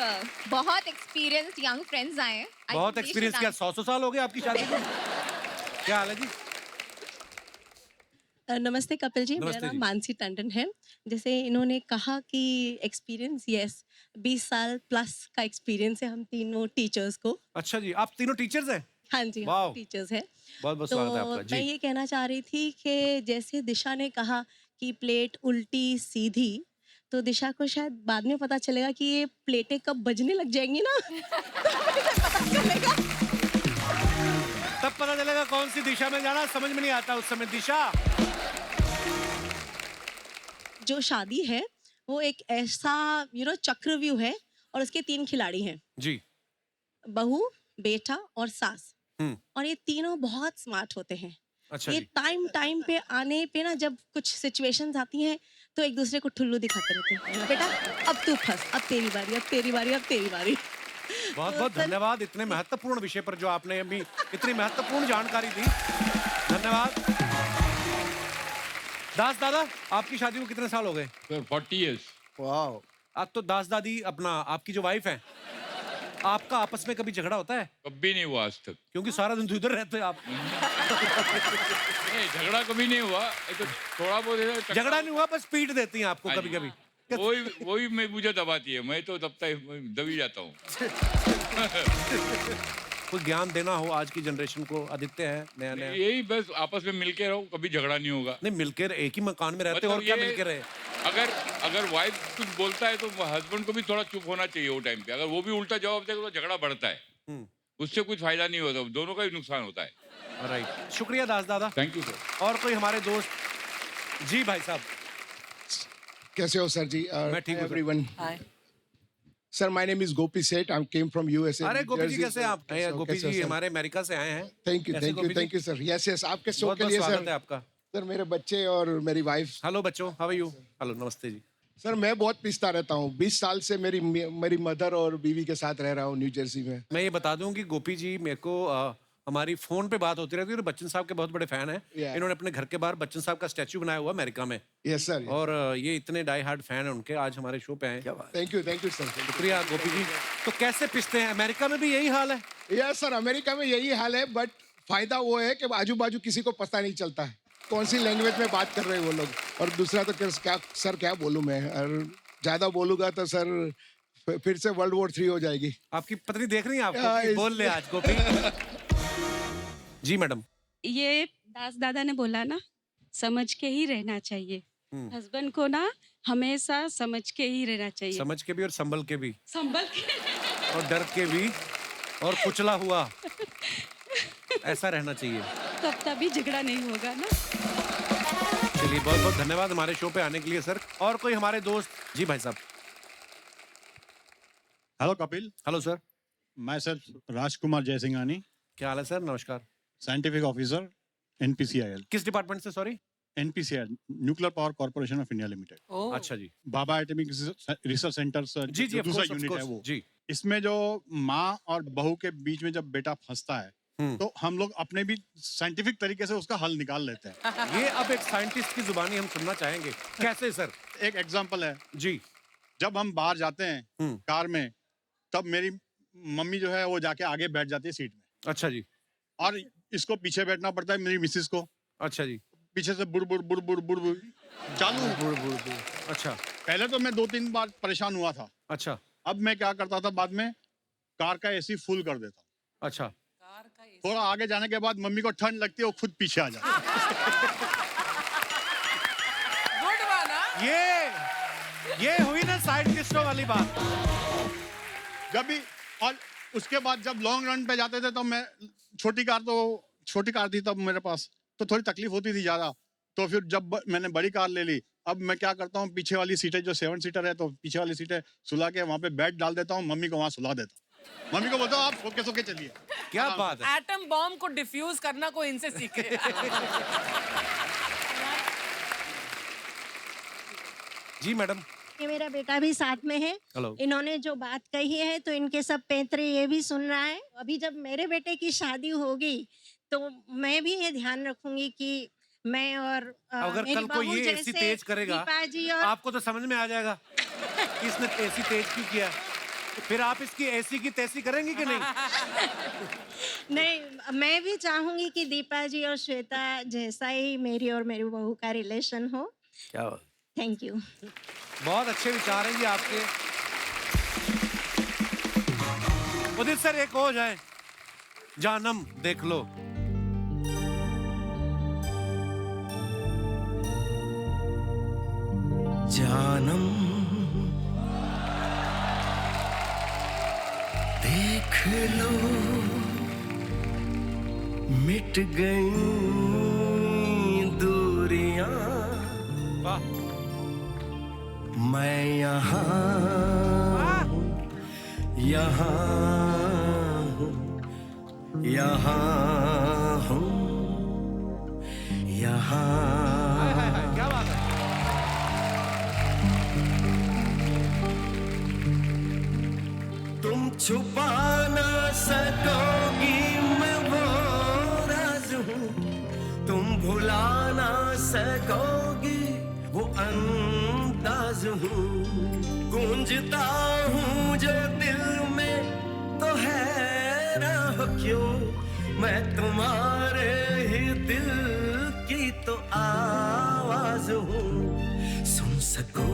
बहुत एक्सपीरियंस्ड यंग फ्रेंड्स आए हैं। बहुत एक्सपीरियंस क्या? 100 साल हो गए आपकी शादी को? क्या हाल है जी? नमस्ते कपिल जी, मेरा नमस्ते नाम जी। मानसी टंडन है। जैसे इन्होंने कहा कि एक्सपीरियंस, यस, 20 साल प्लस का एक्सपीरियंस है हम तीनों टीचर्स को। अच्छा जी, आप तीनों टीचर्स हैं? हाँ जी, वाओ। हम टीचर्स हैं। बहुत बहुत तो स्वागत है आपका मैं जी। ये कहना चाह रही थी कि जैसे दिशा ने कहा कि प्लेट उल्टी सीधी, तो दिशा को शायद बाद में पता चलेगा कि ये प्लेटें कब बजने लग जाएंगी ना। तब पता चलेगा कौन सी दिशा में जाना, समझ में नहीं आता उस समय दिशा। जो शादी है वो एक ऐसा चक्रव्यूह है, और उसके 3 खिलाड़ी हैं, जी। बहू, बेटा और सास। हम्म। और ये तीनों बहुत स्मार्ट होते हैं। अच्छा ये जी। टाइम पे आने पे ना, जब कुछ सिचुएशंस आती हैं तो एक दूसरे को ठुल्लू दिखाते रहते हैं। बेटा अब तू फंस, अब तेरी बारी, अब तेरी बारी, अब तेरी बारी। बहुत बहुत धन्यवाद इतने महत्वपूर्ण विषय पर जो आपने अभी इतनी महत्वपूर्ण जानकारी दी। धन्यवाद। दास दादा, आपकी शादी को कितने साल हो गए? Sir 40 years. वाओ। अब तो दास दादी, अपना आपकी जो वाइफ है, आपका आपस में कभी झगड़ा होता है? कभी नहीं हुआ आज तक। क्योंकि सारा दिन तो इधर रहते हैं आप। नहीं, झगड़ा कभी नहीं हुआ, ये तो थोड़ा बहुत झगड़ा नहीं हुआ, बस पीट देती हैं आपको कभी कभी। वही मुझे दबाती है, मैं तो दबी जाता हूँ। कोई ज्ञान देना हो आज की जनरेशन को? आदित्य है नया नया। यही बस आपस में मिलके रहो, कभी झगड़ा नहीं होगा। नहीं, मिलकर एक ही मकान में रहते मतलब और क्या ये- मिलकर रहे? अगर वाइफ कुछ बोलता है तो हस्बैंड को भी थोड़ा चुप होना चाहिए वो टाइम पे। अगर वो भी उल्टा जवाब देगा तो झगड़ा बढ़ता है, उससे कुछ फायदा नहीं होता, दोनों का ही नुकसान होता है। राइट। शुक्रिया दास दादा। Thank you sir. और कोई हमारे दोस्त? जी भाई साहब। कैसे हो सर जी? मैं ठीक हूँ, sir. Everyone. Sir my name is Gopi Seth, I came from USA. अरे गोपी जी कैसे हैं आप? गोपी जी हमारे अमेरिका से आए हैं। थैंक यू कैसे thank you Gopi ji? Thank you sir. Yes yes, आपके शो बहुत के बहुत लिए स्वागत सर। है आपका। सर मेरे बच्चे और मेरी वाइफ। हेलो बच्चों, हाउ आर यू? हेलो, नमस्ते जी। सर मैं बहुत पिसता रहता हूँ, 20 साल से मेरी मदर और बीवी के साथ रह रहा हूँ न्यू जर्सी में। मैं ये बता दूं कि गोपी जी मेरे को हमारी फोन पे बात होती रहती है और बच्चन साहब के बहुत बड़े फैन हैं। Yeah. इन्होंने अपने घर के बाहर बच्चन साहब का स्टैचू बनाया हुआ है अमेरिका में। Yes sir. और ये इतने डाई हार्ड फैन हैं उनके, आज हमारे शो पे आए। Thank you sir. शुक्रिया गोपी जी। तो कैसे पिसते हैं? अमेरिका में भी यही हाल है? यस सर, अमेरिका में यही हाल है, बट फायदा वो है कि आजू बाजू किसी को पता नहीं चलता है कौन सी लैंग्वेज में बात कर रहे हैं वो लोग। और दूसरा तो क्या बोलूं मैं, और ज्यादा बोलूंगा तो सर फिर से वर्ल्ड वॉर 3 हो जाएगी। आपकी पत्नी देख रही है आपको कि बोल ले आज गोपी। जी मैडम। ये दास दादा ने बोला ना, समझ के ही रहना चाहिए। हस्बैंड को ना हमेशा समझ के ही रहना चाहिए। समझ के भी और संभल के भी, संभल के और डर के भी, और कुचला हुआ ऐसा रहना चाहिए। तभी झगड़ा नहीं होगा ना। चलिए, बहुत बहुत धन्यवाद हमारे शो पे आने के लिए सर। और कोई हमारे दोस्त? जी भाई साहब। हेलो कपिल। Hello sir. मैं सर राजकुमार जयसिंघानी। क्या हाल है सर? नमस्कार। Scientific officer NPCIL। किस डिपार्टमेंट से? Sorry. NPCIL, nuclear power corporation of India limited. अच्छा जी। Bhabha atomic research centre sir, जी, जो of दूसरा course, of यूनिट है course, वो। जी। इसमें जो माँ और बहू के बीच में जब बेटा फंसता है तो हम लोग अपने भी साइंटिफिक तरीके से उसका हल निकाल लेते हैं। ये अब एक साइंटिस्ट की जुबानी हम सुनना चाहेंगे। कैसे सर? एक एग्जांपल है जी। जब हम बाहर जाते हैं कार में, तब मेरी मम्मी जो है वो जाके आगे बैठ जाती है सीट में। अच्छा जी। और इसको पीछे बैठना पड़ता है मेरी मिसेस को। अच्छा जी। पीछे से बुड़ बुड़ बुड़ बुड़ बुड़ बुड़ चालू। बुड़ बुड़ बुड़। अच्छा। पहले तो मैं 2-3 बार परेशान हुआ था। अच्छा। अब मैं क्या करता था, बाद में कार का AC फुल कर देता हूँ। अच्छा। थोड़ा आगे जाने के बाद मम्मी को ठंड लगती है, वो खुद पीछे आ जाती गुड वाला। ये हुई ना साइंटिस्टों वाली बात। जब भी, और उसके बाद जब लॉन्ग रन पे जाते थे तो मैं छोटी कार थी तब मेरे पास, तो थोड़ी तकलीफ होती थी ज्यादा। तो फिर जब मैंने बड़ी कार ले ली, अब मैं क्या करता हूँ, पीछे वाली सीटें जो 7 सीटर है, तो पीछे वाली सीटें सुला के वहाँ पे बेड डाल देता हूँ, मम्मी को वहाँ सुला देता हूँ। मम्मी को बोलता हूँ आप सोके सोके चलिए। क्या बात है। एटम बॉम्ब को डिफ्यूज करना कोई इनसे सीखे। जी मैडम। ये मेरा बेटा भी साथ में है। हेलो। इन्होंने जो बात कही है तो इनके सब पैतरे ये भी सुन रहा है। अभी जब मेरे बेटे की शादी होगी तो मैं भी ये ध्यान रखूंगी कि मैं और अगर मेरी कल को बहू ये जैसे एसी तेज करेगा, दीपा जी और आपको तो समझ में आ जाएगा कि इसने एसी तेज क्यों किया। फिर आप इसकी एसी की तैसी करेंगी कि नहीं? नहीं, मैं भी चाहूंगी कि दीपा जी और श्वेता जैसा ही मेरी और मेरी बहू का रिलेशन हो। क्या? Thank you. बहुत अच्छे विचार हैं जी आपके। उदित सर एक हो जाए, जानम देख लो। जानम देख लो, मिट गई दूरियां। मैं यहाँ हूँ, यहाँ हूँ, यहाँ हूँ, यहाँ। क्या बात है। तुम छुपा ना सकोगी मैं वो राज हूँ, तुम भुला ना सकोगी वो अंदाज हूँ। गूंजता हूँ जो दिल में तो हैरान हो क्यों, मैं तुम्हारे ही दिल की तो आवाज हूँ। सुन सको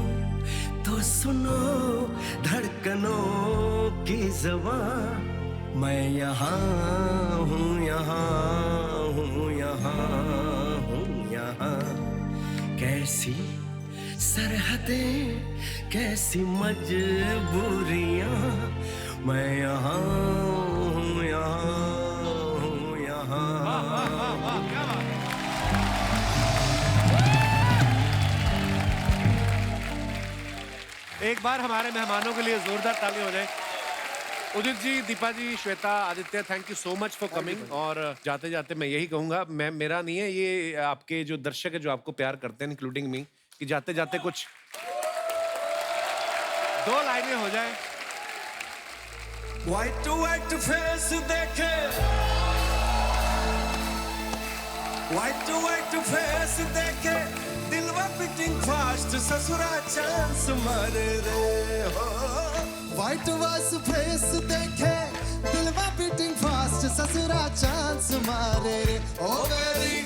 तो सुनो धड़कनों की ज़बान। मैं यहाँ हूँ, यहाँ हूँ, यहाँ हूँ, यहाँ। कैसी सरहदें, कैसी मजबूरियाँ। मैं यहाँ हूँ, यहाँ हूँ, यहाँ। एक बार हमारे मेहमानों के लिए जोरदार ताली हो जाए। Udit ji, Deepa ji, Shweta, Aditya, thank you so much for coming. और जाते जाते मैं यही कहूंगा, मैं मेरा नहीं है ये, आपके जो दर्शक है जो आपको प्यार करते हैं इंक्लूडिंग मी, कि जाते जाते कुछ 2 लाइनें हो जाए। व्हाइट टू व्हाइट फेस देखे, व्हाइट टू व्हाइट फेस देखे, दिलवा बीटिंग फास्ट, ससुरा चांस मारे रे हो। व्हाइट वास फेस देखे, दिलवा बीटिंग फास्ट, ससुरा चांस मारे रे। ओ मेरी